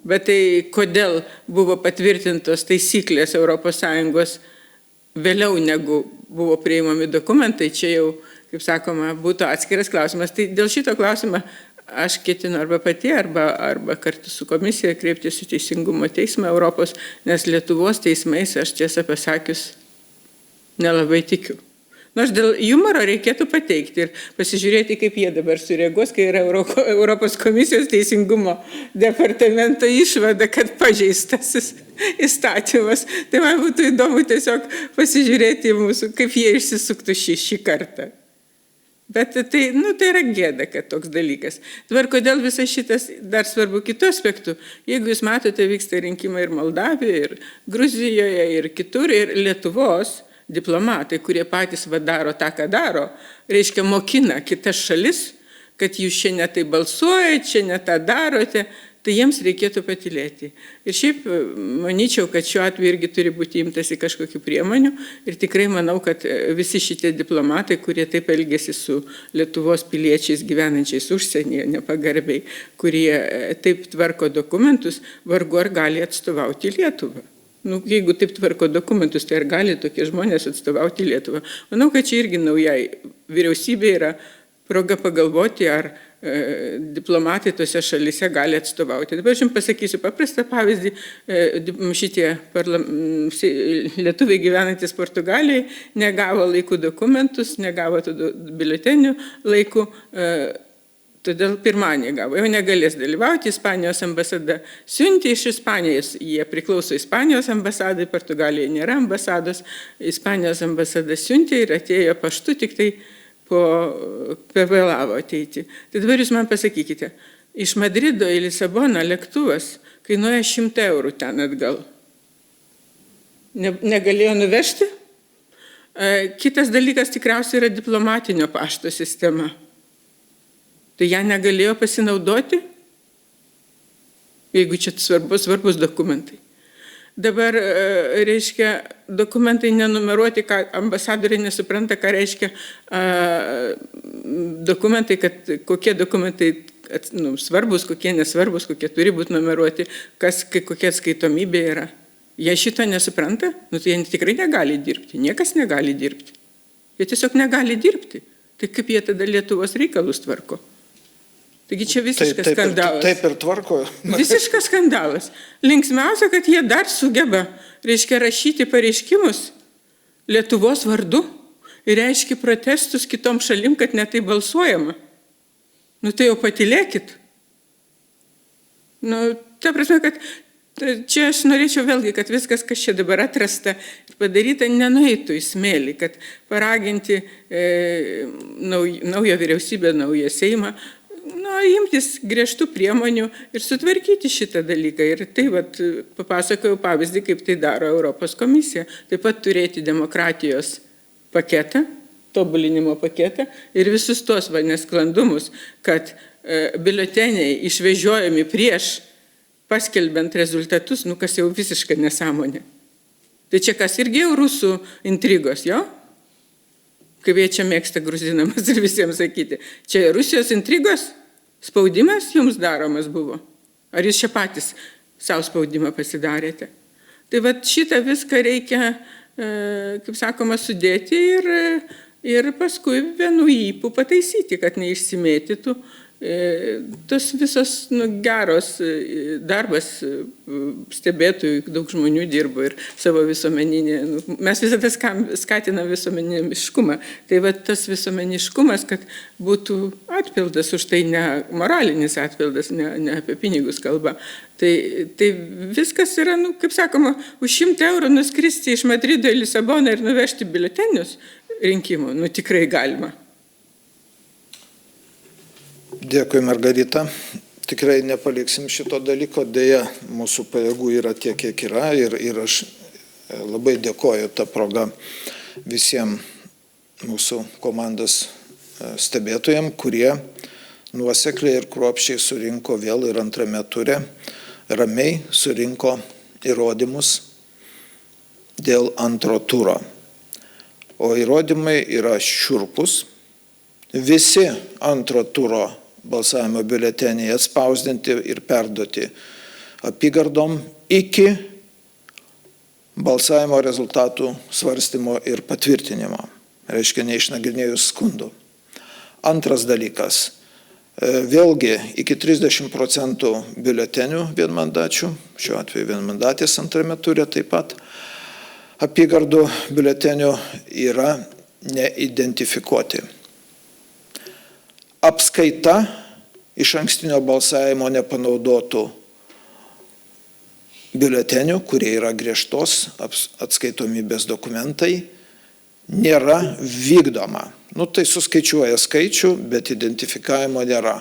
Bet tai kodėl buvo patvirtintos taisyklės ES vėliau negu buvo priimami dokumentai, čia jau, kaip sakoma, būtų atskiras klausimas. Tai dėl šito klausimą aš ketinu arba pati, arba kartu su komisija kreiptis į Teisingumo teismą Europos, nes Lietuvos teismais aš tiesą pasakius nelabai tikiu. Nors dėl humoro reikėtų pateikti ir pasižiūrėti, kaip jie dabar sureaguos, kai yra Europos komisijos teisingumo departamento išvada, kad pažeistasis įstatymas. Tai man būtų įdomu tiesiog pasižiūrėti mūsų, kaip jie išsisuktų šį kartą. Bet tai yra gėda, kad toks dalykas. Dabar kodėl visas šitas dar svarbu kitų aspektų. Jeigu jūs matote, vyksta rinkimai ir Moldavijoje, ir Gruzijoje, ir kitur, ir Lietuvos diplomatai, kurie patys daro tą, ką daro, reiškia mokina kitas šalis, kad jūs čia ne tai balsuojate, čia ne tą darote, tai jiems reikėtų patylėti. Ir šiaip manyčiau, kad šiuo atveju irgi turi būti imtasi kažkokių priemonių ir tikrai manau, kad visi šitie diplomatai, kurie taip elgėsi su Lietuvos piliečiais gyvenančiais užsienyje nepagarbiai, kurie taip tvarko dokumentus, vargu ar gali atstovauti Lietuvą. Jeigu taip tvarko dokumentus, tai ar gali tokie žmonės atstovauti Lietuvą? Manau, kad čia irgi naujai vyriausybė yra proga pagalvoti, ar diplomatai tose šalyse gali atstovauti. Dabar aš jums pasakysiu paprastą pavyzdį. Šitie lietuviai gyvenantis Portugalijai negavo laikų dokumentus, negavo biuletenių laikų, todėl pirmąjį gavo. Jau negalės dalyvauti, Ispanijos ambasada siuntė iš Ispanijos, jie priklauso Ispanijos ambasadai, Portugalijoje nėra ambasados, Ispanijos ambasada siuntė ir atėjo paštu, tik tai pavėlavo ateiti. Tai dabar jūs man pasakykite, iš Madrido į Lisaboną lėktuvas kainuoja 100 eurų ten atgal. Negalėjo nuvežti? Kitas dalykas tikriausiai yra diplomatinio pašto sistema. Tai ją negalėjo pasinaudoti, jeigu čia svarbus dokumentai. Dabar, reiškia, dokumentai nenumeruoti, ambasadoriai nesupranta, ką reiškia dokumentai, kad kokie dokumentai svarbus, kokie nesvarbus, kokie turi būti numeruoti, kokia atskaitomybė yra. Jie šito nesupranta, tai jie tikrai negali dirbti, niekas negali dirbti. Jie tiesiog negali dirbti. Tai kaip jie tada Lietuvos reikalus tvarko? Taigi čia visiškas skandalas. Taip ir tvarko. Visiškas skandalas. Linksmiausia, kad jie dar sugeba, reiškia, rašyti pareiškimus Lietuvos vardu ir reiškia protestus kitom šalim, kad netai balsuojama. Tai jau patylėkit. Ta prasme, kad čia aš norėčiau vėlgi, kad viskas, kas čia dabar atrasta ir padaryta, nenueitų į smėlį, kad paraginti naują vyriausybę, naują Seimą, imtis griežtų priemonių ir sutvarkyti šitą dalyką. Ir tai papasakojau pavyzdį, kaip tai daro Europos komisija. Taip pat turėti demokratijos paketą, tobulinimo paketą ir visus tos nesklandumus, kad biuleteniai išvežiojami prieš paskelbiant rezultatus, kas jau visiškai nesąmonė. Tai čia kas irgi jau rusų intrigos, jo? kaip jie čia mėgsta gruzinamas ir visiems sakyti. Čia Rusijos intrigos? Spaudimas jums daromas buvo? Ar jūs čia patys savo spaudimą pasidarėte? Tai vat šitą viską reikia, kaip sakoma, sudėti ir paskui vienu ypu pataisyti, kad neišsimėtytų. Tas visas geros darbas stebėtojų, daug žmonių dirbo ir savo visuomeninį. Mes visada skatinam visuomeniškumą. Tai va tas visuomeniškumas, kad būtų atpildas už tai, ne moralinis atpildas, ne apie pinigus kalba. Tai viskas yra, kaip sakoma, už 100 eurų nuskristi iš Madrido į Lisaboną ir nuvežti biuletenius rinkimų. Tikrai galima. Dėkui, Margarita. Tikrai nepaliksim šito dalyko, dėja mūsų pajėgų yra tiek, kiek yra ir aš labai dėkoju tą progą visiems mūsų komandos stebėtojams, kurie nuosekliai ir kruopščiai surinko vėl ir antrame ture, ramiai surinko įrodymus dėl antro turo. O įrodymai yra šiurpus. Visi antro turo balsavimo biuleteniai atspausdinti ir perduoti apygardom iki balsavimo rezultatų svarstymo ir patvirtinimo, reiškia neišnagrinėjus skundų. Antras dalykas, vėlgi iki 30% biuletenių vienmandačių, šiuo atveju vienmandatės antrame ture taip pat, apygardų biuletenių yra neidentifikuoti. Apskaita iš ankstinio balsavimo nepanaudotų biuletenių, kurie yra griežtos atskaitomybės dokumentai, nėra vykdoma. Tai suskaičiuoja skaičių, bet identifikavimo nėra.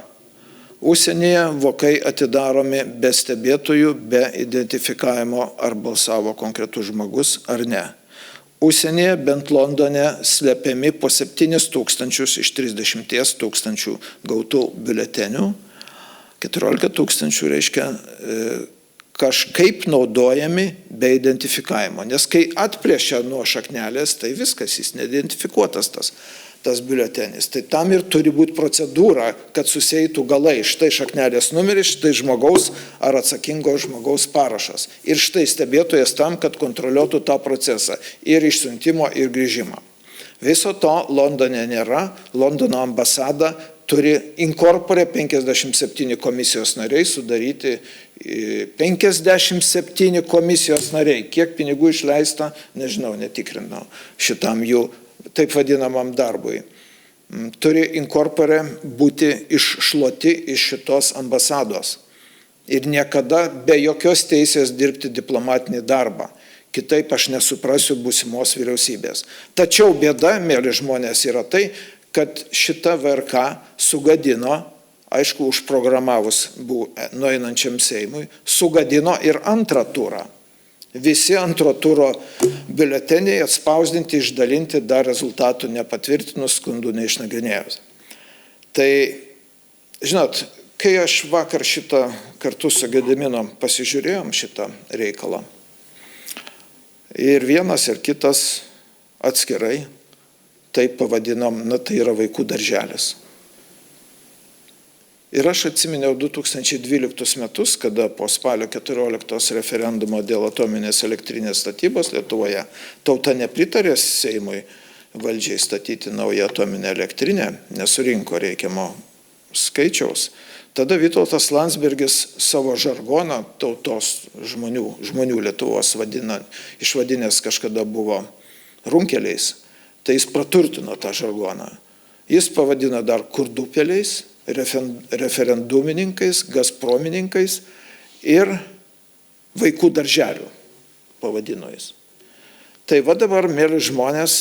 Užsienyje vokai atidaromi be stebėtojų, be identifikavimo, ar balsavo konkretus žmogus ar ne. Užsienyje, bent Londone, slepiami po 7 000 iš 30 000 gautų biuletenių. 14 000 reiškia kažkaip naudojami be identifikavimo. Nes kai atplėšia nuo šaknelės, tai viskas, jis neidentifikuotas tas biuletenis. Tai tam ir turi būti procedūra, kad susieitų galai. Štai šaknelės numeris, štai žmogaus ar atsakingo žmogaus parašas. Ir štai stebėtojas tam, kad kontroliuotų tą procesą ir išsiuntimo, ir grįžimą. Viso to Londone nėra. Londono ambasada turi inkorporė 57 komisijos nariai, sudaryti 57 komisijos nariai. Kiek pinigų išleista, nežinau, netikrinau šitam jų taip vadinamam darbui. Turi inkorporė būti iššluoti iš šitos ambasados ir niekada be jokios teisės dirbti diplomatinį darbą. Kitaip aš nesuprasiu būsimos vyriausybės. Tačiau bėda, mėly žmonės, yra tai, kad šita VRK sugadino, aišku, užprogramavus nueinančiam Seimui, sugadino ir antrą turą. Visi antro turo biuleteniai atspausdinti, išdalinti dar rezultatų nepatvirtinus, skundų neišnagrinėjus. Tai, žinot, kai aš vakar šitą kartu su Gediminu pasižiūrėjom šitą reikalą, ir vienas ir kitas atskirai, tai pavadinom, tai yra vaikų darželis. Ir aš atsiminiau 2012 metus, kada po spalio 14 referendumo dėl atominės elektrinės statybos Lietuvoje tauta nepritarė Seimui valdžiai statyti naują atominę elektrinę, nesurinko reikiamo skaičiaus. Tada Vytautas Landsbergis savo žargoną tautos žmonių Lietuvos išvadinęs kažkada buvo runkeliais, tai jis praturtino tą žargoną. Jis pavadino dar kurdupeliais, referendumininkais, gazpromininkais ir vaikų darželių pavadino jis. Tai va dabar, mėly žmonės,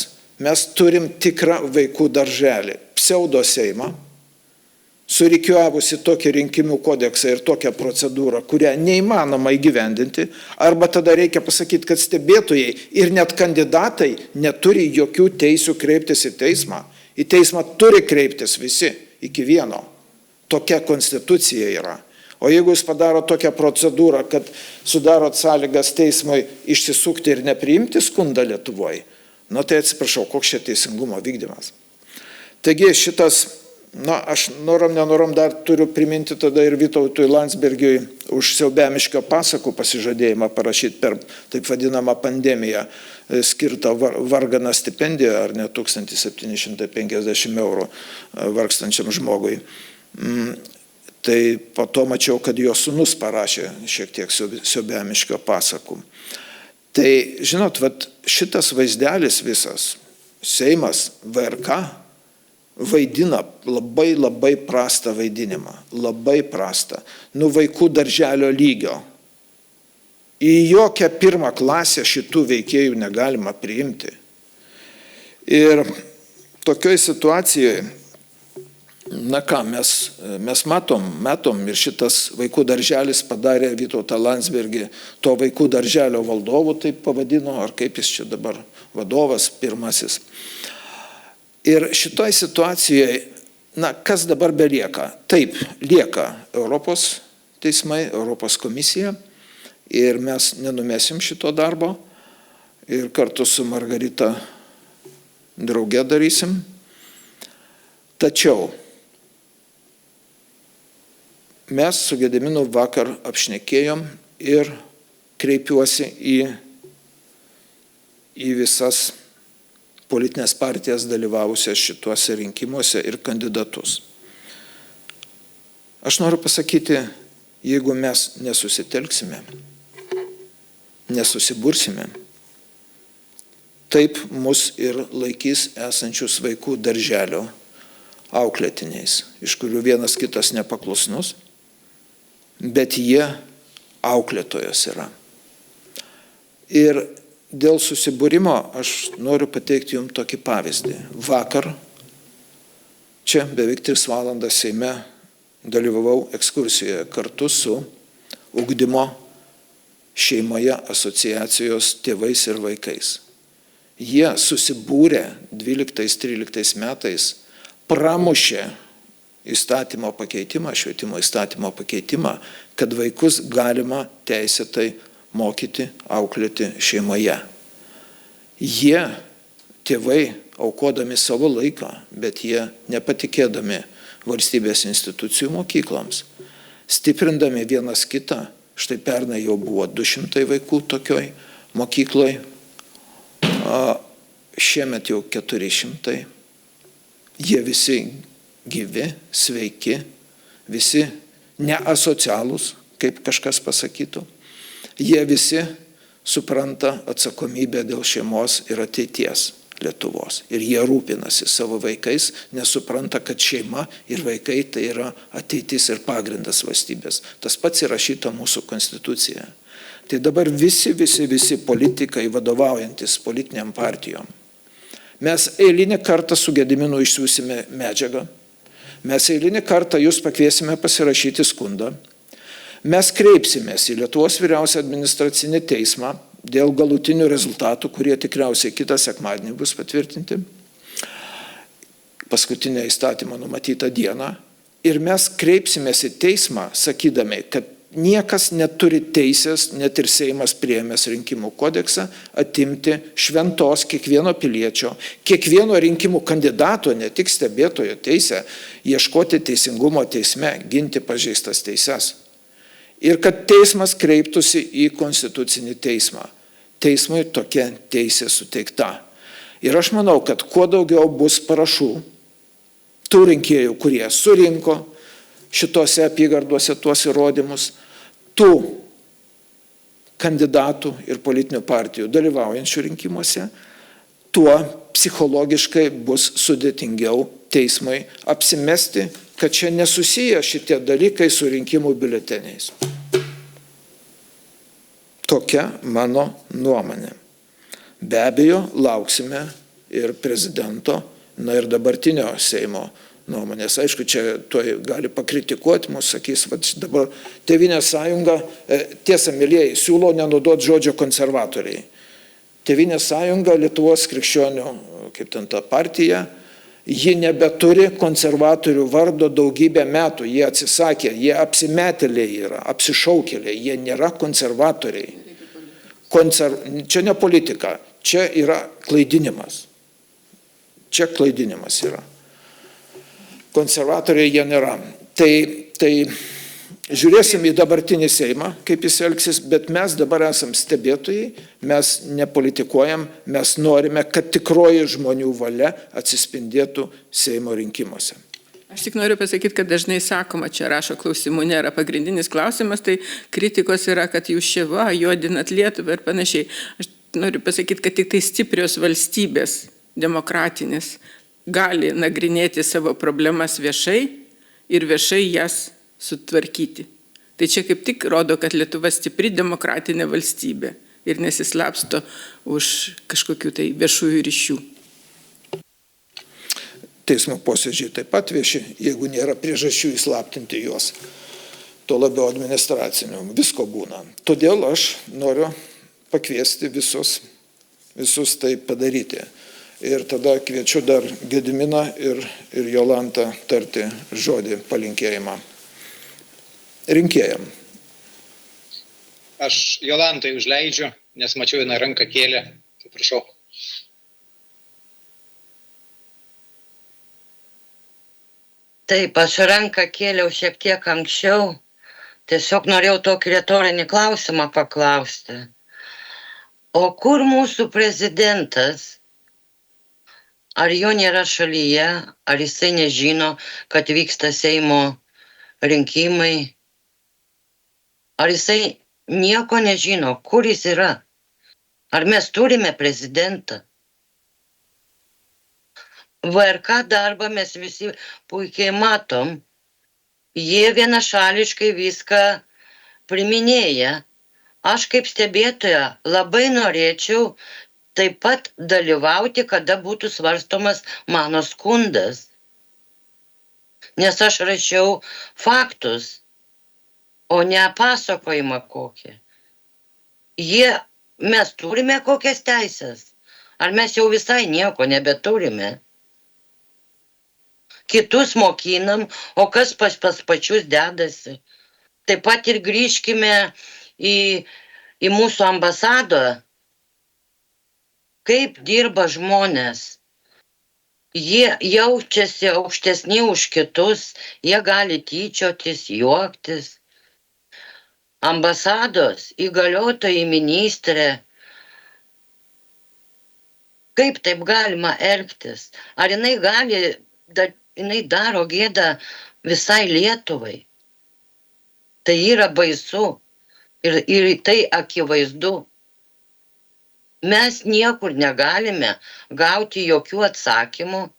mes turim tikrą vaikų darželį, pseudo Seimą, surikiuavusi tokį rinkimų kodeksą ir tokią procedūrą, kurią neįmanoma įgyvendinti, arba tada reikia pasakyti, kad stebėtojai ir net kandidatai neturi jokių teisių kreiptis į teismą. Į teismą turi kreiptis visi iki vieno. Tokia konstitucija yra. O jeigu jūs padaro tokią procedūrą, kad sudarot sąlygas teismui išsisukti ir nepriimti skundą Lietuvoje, Na tai atsiprašau, koks čia teisingumo vykdymas. Taigi šitas, aš nenorom dar turiu priminti tada ir Vytautui Landsbergiui už Siaubemiškio pasakų pasižadėjimą parašyti per taip vadinamą pandemiją skirtą varganą stipendiją, ar ne 1750 eurų vargstančiam žmogui. Tai po to mačiau, kad jo sūnus parašė šiek tiek Siaubemiškio pasakų. Tai, žinot, šitas vaizdelis visas, Seimas, VRK, vaidina labai prastą vaidinimą, labai prastą, vaikų darželio lygio. Į jokią pirmą klasę šitų veikėjų negalima priimti. Ir tokioj situacijoje, mes matom ir šitas vaikų darželis padarė Vytautą Landsbergį to vaikų darželio valdovu, taip pavadino, ar kaip jis čia dabar vadovas pirmasis. Ir šitoj situacijoje, kas dabar belieka? Taip, lieka Europos teismai, Europos komisija ir mes nenumesim šito darbo ir kartu su Margarita drauge darysim. Tačiau mes su Gediminu vakar apšnekėjom ir kreipiuosi į visas politinės partijas dalyvavusias šituose rinkimuose ir kandidatus. Aš noriu pasakyti, jeigu mes nesusitelksime, nesusibursime, taip mus ir laikys esančius vaikų darželio auklėtiniais, iš kurių vienas kitas nepaklusnus, bet jie auklėtojos yra. Ir dėl susibūrimo aš noriu pateikti jums tokį pavyzdį. Vakar čia beveik 3 valandas Seime dalyvavau ekskursijoje kartu su Ugdymo šeimoje asociacijos tėvais ir vaikais. Jie susibūrė 12-13 metais, pramušė įstatymo pakeitimą, švietimo įstatymo pakeitimą, kad vaikus galima teisėtai mokyti, auklėti šeimoje. Jie, tėvai, aukodami savo laiką, bet jie nepatikėdami valstybės institucijų mokykloms, stiprindami vienas kitą, štai pernai jau buvo 200 vaikų tokioj mokykloj, šiemet jau 400. Jie visi gyvi, sveiki, visi neasocialūs, kaip kažkas pasakytų. Jie visi supranta atsakomybę dėl šeimos ir ateities Lietuvos. Ir jie rūpinasi savo vaikais, nes supranta, kad šeima ir vaikai tai yra ateitis ir pagrindas valstybės. Tas pats įrašyta mūsų konstitucijoje. Tai dabar visi politikai vadovaujantis politiniam partijom. Mes eilinį kartą su Gediminu išsiųsime medžiagą. Mes eilinį kartą jūs pakviesime pasirašyti skundą. Mes kreipsimės į Lietuvos vyriausią administracinį teismą dėl galutinių rezultatų, kurie tikriausiai kitą sekmadienį bus patvirtinti, paskutinę įstatymą numatytą dieną. Ir mes kreipsimės į teismą, sakydami, kad niekas neturi teisės, net ir Seimas priėmęs rinkimų kodeksą, atimti šventos kiekvieno piliečio, kiekvieno rinkimų kandidato, ne tik stebėtojo teisę, ieškoti teisingumo teisme, ginti pažeistas teises. Ir kad teismas kreiptųsi į konstitucinį teismą. Teismui tokia teisė suteikta. Ir aš manau, kad kuo daugiau bus parašų tų rinkėjų, kurie surinko šitose apygarduose tuos įrodymus, tų kandidatų ir politinių partijų dalyvaujančių rinkimuose, tuo psichologiškai bus sudėtingiau teismui apsimesti, kad čia nesusiję šitie dalykai su rinkimų biuleteniais. Tokia mano nuomonė. Be abejo, lauksime ir prezidento, ir dabartinio Seimo nuomonės. Aišku, čia tuoj gali pakritikuoti, mūsų sakys, dabar Tėvynės sąjunga, tiesa, mylėjai, siūlo nenaudoti žodžio konservatoriai. Tėvynės sąjunga, Lietuvos krikščionių, kaip ten ta partija, ji nebeturi konservatorių vardo daugybę metų, jie atsisakė, jie apsimetėliai yra, apsišaukėliai, jie nėra konservatoriai. Čia ne politika, Čia yra klaidinimas. Čia klaidinimas yra. Konservatoriai jie nėra. Tai žiūrėsim į dabartinį Seimą, kaip jis elgsis, bet mes dabar esam stebėtojai, mes nepolitikuojam, mes norime, kad tikroji žmonių valia atsispindėtų Seimo rinkimuose. Aš tik noriu pasakyti, kad dažnai sakoma, čia rašo klausimų nėra. Pagrindinis klausimas, tai kritikos yra, kad jūs čia juodinat Lietuvą ir panašiai. Aš noriu pasakyti, kad tik tai stiprios valstybės, demokratinės, gali nagrinėti savo problemas viešai ir viešai jas sutvarkyti. Tai čia kaip tik rodo, kad Lietuva stipri demokratinė valstybė ir nesislapsto už kažkokių tai viešųjų ryšių. Teismo posėdžiai taip pat vieši, jeigu nėra priežasčių įslaptinti juos. Tuo labiau administracinių, visko būna. Todėl aš noriu pakviesti visus tai padaryti. Ir tada kviečiu dar Gediminą ir Jolantą tarti žodį palinkėjimą rinkėjam. Aš Jolantai užleidžiu, nes mačiau, jinai ranką kėlė. Tai prašau. Taip, aš ranką kėliau šiek tiek anksčiau. Tiesiog norėjau tokį retorinį klausimą paklausti. O kur mūsų prezidentas? Ar jo nėra šalyje? Ar jisai nežino, kad vyksta Seimo rinkimai? Ar jisai nieko nežino, kur jis yra? Ar mes turime prezidentą? VRK darbą mes visi puikiai matom. Jie vienašališkai viską priminėja. Aš kaip stebėtoja labai norėčiau taip pat dalyvauti, kada būtų svarstomas mano skundas. Nes aš rašiau faktus, o ne pasakojimą kokį. Mes turime kokias teisės? Ar mes jau visai nieko nebeturime? Kitus mokinam, o kas pas pačius dedasi? Taip pat ir grįžkime į mūsų ambasadą. Kaip dirba žmonės. Jie jaučiasi aukštesni už kitus, jie gali tyčiotis, juoktis. Ambasados įgaliotojai ministrė. Kaip taip galima elgtis? Ar jinai daro gėdą visai Lietuvai? Tai yra baisu ir tai akivaizdu. Mes niekur negalime gauti jokių atsakymų.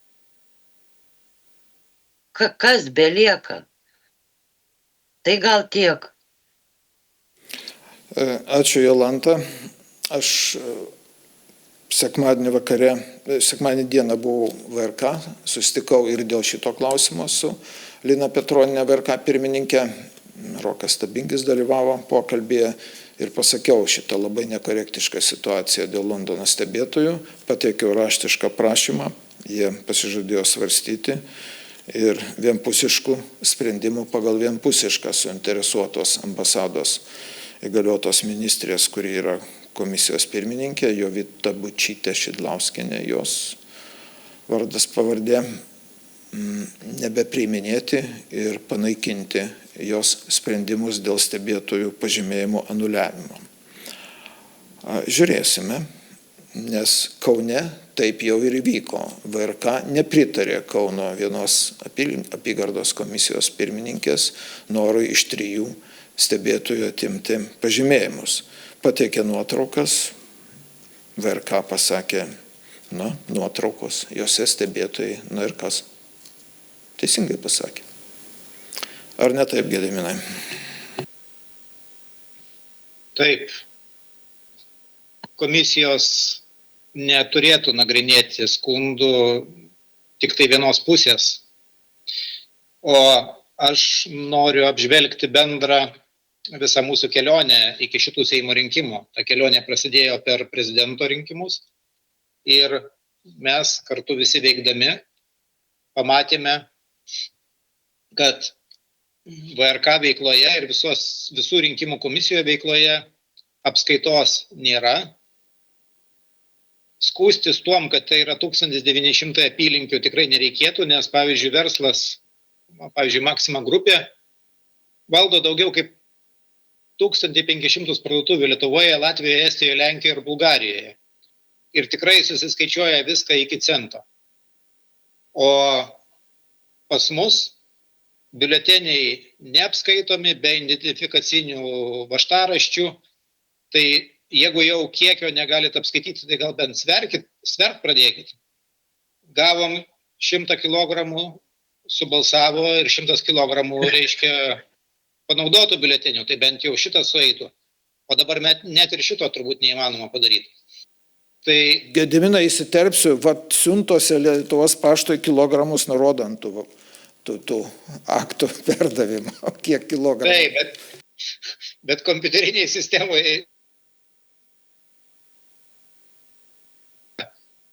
Kas belieka? Tai gal tiek. Ačiū, Jolanta. Aš sekmadienį dieną buvau VRK, susitikau ir dėl šito klausimo su Lina Petroninė VRK pirmininkė. Rokas Stabingis dalyvavo pokalbėje ir pasakiau šitą labai nekorektišką situaciją dėl Londono stebėtojų, pateikiau raštišką prašymą, jie pasižadėjo svarstyti ir vienpusiškų sprendimų pagal vienpusišką suinteresuotos ambasados įgaliotos ministrės, kuri yra komisijos pirmininkė, Jovita Bučytė Šidlauskienė, jos vardas pavardė, nebepriiminėti ir panaikinti jos sprendimus dėl stebėtojų pažymėjimų anuliavimo. Žiūrėsime, nes Kaune taip jau ir įvyko. VRK nepritarė Kauno vienos apygardos komisijos pirmininkės norui iš 3 stebėtojų atimti pažymėjimus. Pateikė nuotraukas, VRK pasakė, nuotraukos, jose stebėtojai, ir kas? Teisingai pasakė. Ar ne taip, Gediminai? Taip. Komisijos neturėtų nagrinėti skundų tik tai vienos pusės. O aš noriu apžvelgti bendrą visą mūsų kelionę iki šitų Seimo rinkimų. Ta kelionė prasidėjo per prezidento rinkimus ir mes kartu visi veikdami pamatėme, kad VRK veikloje ir visų rinkimų komisijoje veikloje apskaitos nėra. skūstis tuom, kad tai yra 1900 apylinkių tikrai nereikėtų, nes, pavyzdžiui, verslas, pavyzdžiui, Maxima grupė valdo daugiau kaip 1500 parduotuvių Lietuvoje, Latvijoje, Estijoje, Lenkijoje ir Bulgarijoje. Ir tikrai susiskaičiuoja viską iki cento. O pas mus biuleteniai neapskaitomi be identifikacinių vaštaraščių, tai jeigu jau kiekio negalit apskaityti, tai gal bent svert pradėkit. Gavom 100 kilogramų, subalsavo ir 100 kilogramų, reiškia, panaudotų biuletenių, tai bent jau šitas sueitų. O dabar net ir šito turbūt neįmanoma padaryti. Tai Gediminą įsiterpsiu, siuntose Lietuvos paštoj kilogramus nurodant tų aktų perdavimo, kiek kilogramų. taip, bet kompiuteriniai sistemoje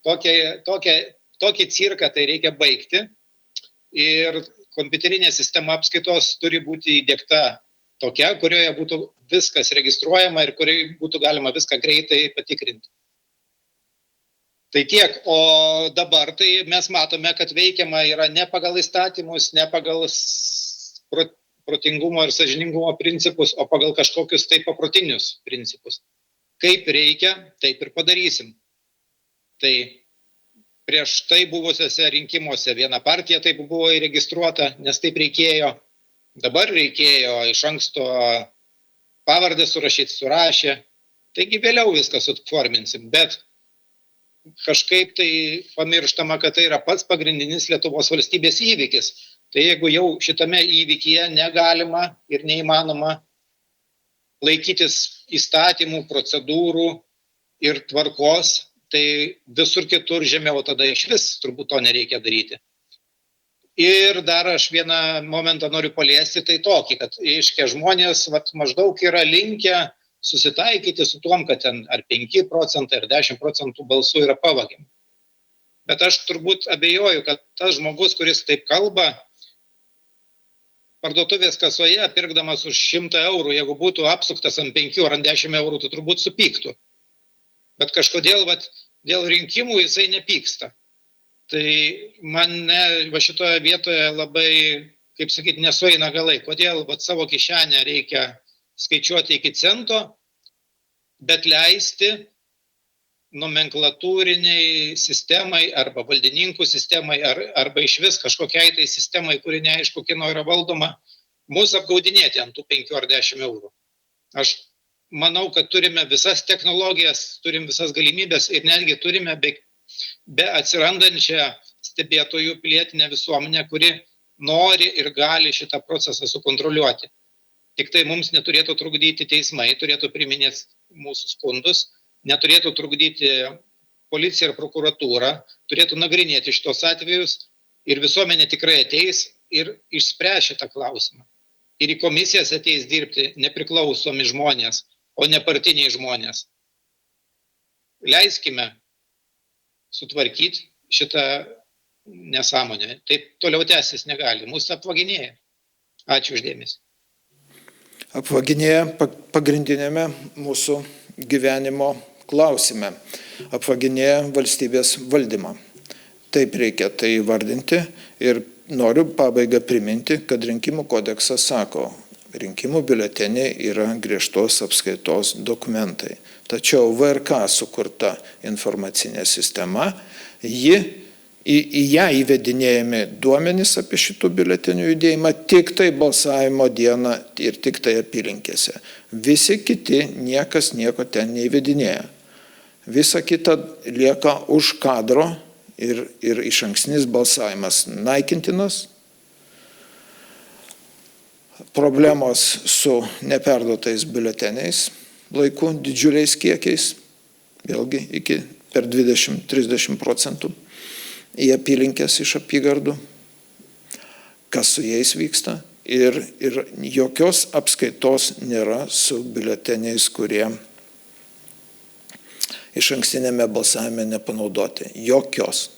tokį cirką tai reikia baigti ir kompiuterinė sistema apskaitos turi būti įdiegta tokia, kurioje būtų viskas registruojama ir kurioje būtų galima viską greitai patikrinti. Tai tiek, o dabar tai mes matome, kad veikiama yra ne pagal įstatymus, ne pagal protingumo ir sąžiningumo principus, o pagal kažkokius tai paprotinius principus. Kaip reikia, taip ir padarysim. Tai prieš tai buvusiuose rinkimuose viena partija taip buvo įregistruota, nes taip reikėjo. Dabar reikėjo iš anksto pavardę surašyti, surašė. Taigi vėliau viską sutforminsim, bet kažkaip tai pamirštama, kad tai yra pats pagrindinis Lietuvos valstybės įvykis. Tai jeigu jau šitame įvykyje negalima ir neįmanoma laikytis įstatymų, procedūrų ir tvarkos, tai visur kitur žemiau tada iš vis turbūt to nereikia daryti. Ir dar aš vieną momentą noriu paliesti, tai tokį, kad aiškia žmonės maždaug yra linkę susitaikyti su tuom, kad ten ar 5 procentai, ar 10 procentų balsų yra pavagiami. Bet aš turbūt abejoju, kad tas žmogus, kuris taip kalba, parduotuvės kasoje, pirkdamas už 100 eurų, jeigu būtų apsuktas ant 5 ar ant 10 eurų, tai turbūt supyktų. Bet kažkodėl dėl rinkimų jisai nepyksta. Tai mane šitoje vietoje labai, kaip sakyti, nesueina galai. Kodėl savo kišenę reikia skaičiuoti iki cento, bet leisti nomenklatūriniai sistemai arba valdininkų sistemai arba iš vis kažkokiai tai sistemai, kuri neaišku, kieno yra valdoma, mus apgaudinėti ant tų 5 ar 10 eurų. Aš manau, kad turime visas technologijas, turim visas galimybės ir netgi turime be atsirandančią stebėtojų pilietinę visuomenę, kuri nori ir gali šitą procesą sukontroliuoti. Tik tai mums neturėtų trukdyti teismai, turėtų priminėti mūsų skundus, neturėtų trukdyti policija ir prokuratūra, turėtų nagrinėti šitos atvejus ir visuomenė tikrai ateis ir išspręs šitą klausimą. Ir į komisijas ateis dirbti nepriklausomi žmonės, o ne partiniai žmonės. Leiskime sutvarkyti šitą nesąmonę. Taip toliau tęsis negali. Mūsų apvaginėja. Ačiū uždėmesi. Apvaginėja pagrindinėme mūsų gyvenimo klausime. Apvaginėja valstybės valdymą. Taip reikia tai įvardinti ir noriu pabaigą priminti, kad rinkimų kodeksas sako, rinkimų biuleteniai yra griežtos apskaitos dokumentai. Tačiau VRK sukurta informacinė sistema, į ją įvedinėjami duomenys apie šitų biuletenių judėjimą tik tai balsavimo dieną ir tik tai apylinkėse. Visi kiti niekas nieko ten neįvedinėja. Visa kita lieka už kadro ir išankstinis balsavimas naikintinas. Problemos su neperduotais biuleteniais laiku didžiuliais kiekiais, vėlgi iki per 20-30 procentų. Į apylinkės iš apygardų, kas su jais vyksta ir jokios apskaitos nėra su biuleteniais, kurie iš ankstinėme balsavime nepanaudoti. Jokios.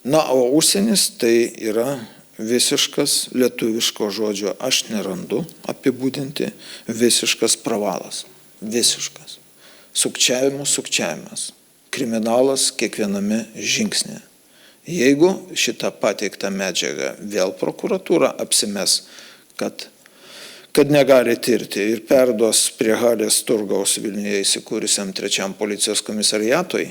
Na, o užsienis tai yra visiškas lietuviško žodžio aš nerandu apibūdinti, visiškas pravalas. Visiškas. Sukčiavimas. kriminalas kiekviename žingsnėje. Jeigu šitą pateiktą medžiagą vėl prokuratūra apsimes, kad negali tirti ir perduos prie Halės turgaus Vilniuje įsikūrusiam 3 policijos komisariatui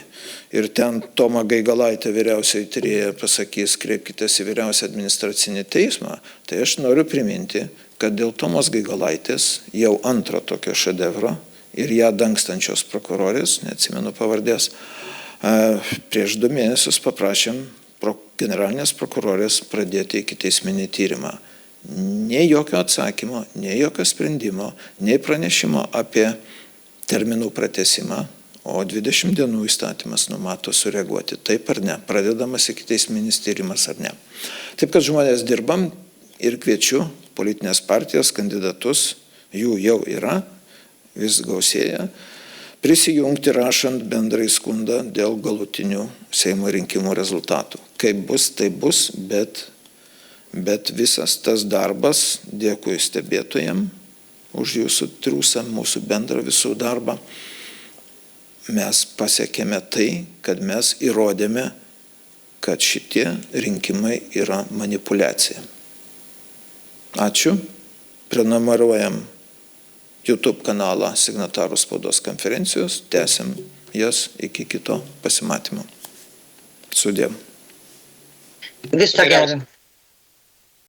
ir ten Toma Gaigalaitė vyriausioji tyrėja pasakys, kreipkitės į vyriausią administracinį teismą, tai aš noriu priminti, kad dėl Tomos Gaigalaitės jau antro tokio šedevro ir ją dangstančios prokurorės, neatsimenu pavardės, prieš 2 mėnesius paprašėm generalinės prokurorės pradėti ikiteisminį tyrimą. Nei jokio atsakymo, nei jokio sprendimo, nei pranešimo apie terminų pratesimą, o 20 dienų įstatymas numato sureaguoti. Taip ar ne, pradedamas ikiteisminis tyrimas ar ne. Taip, kad žmonės dirbam ir kviečiu politinės partijas, kandidatus, jų jau yra, vis gausėja, prisijungti rašant bendrai skundą dėl galutinių Seimo rinkimų rezultatų. Kaip bus, tai bus, bet visas tas darbas, dėkui stebėtojam už jūsų triūsą, mūsų bendrą visų darbą, mes pasiekėme tai, kad mes įrodėme, kad šitie rinkimai yra manipuliacija. Ačiū. Prenumeruojam YouTube kanalą Signatarų spaudos konferencijos, tęsiam jas iki kito pasimatymo. Sudėm. Viso gero.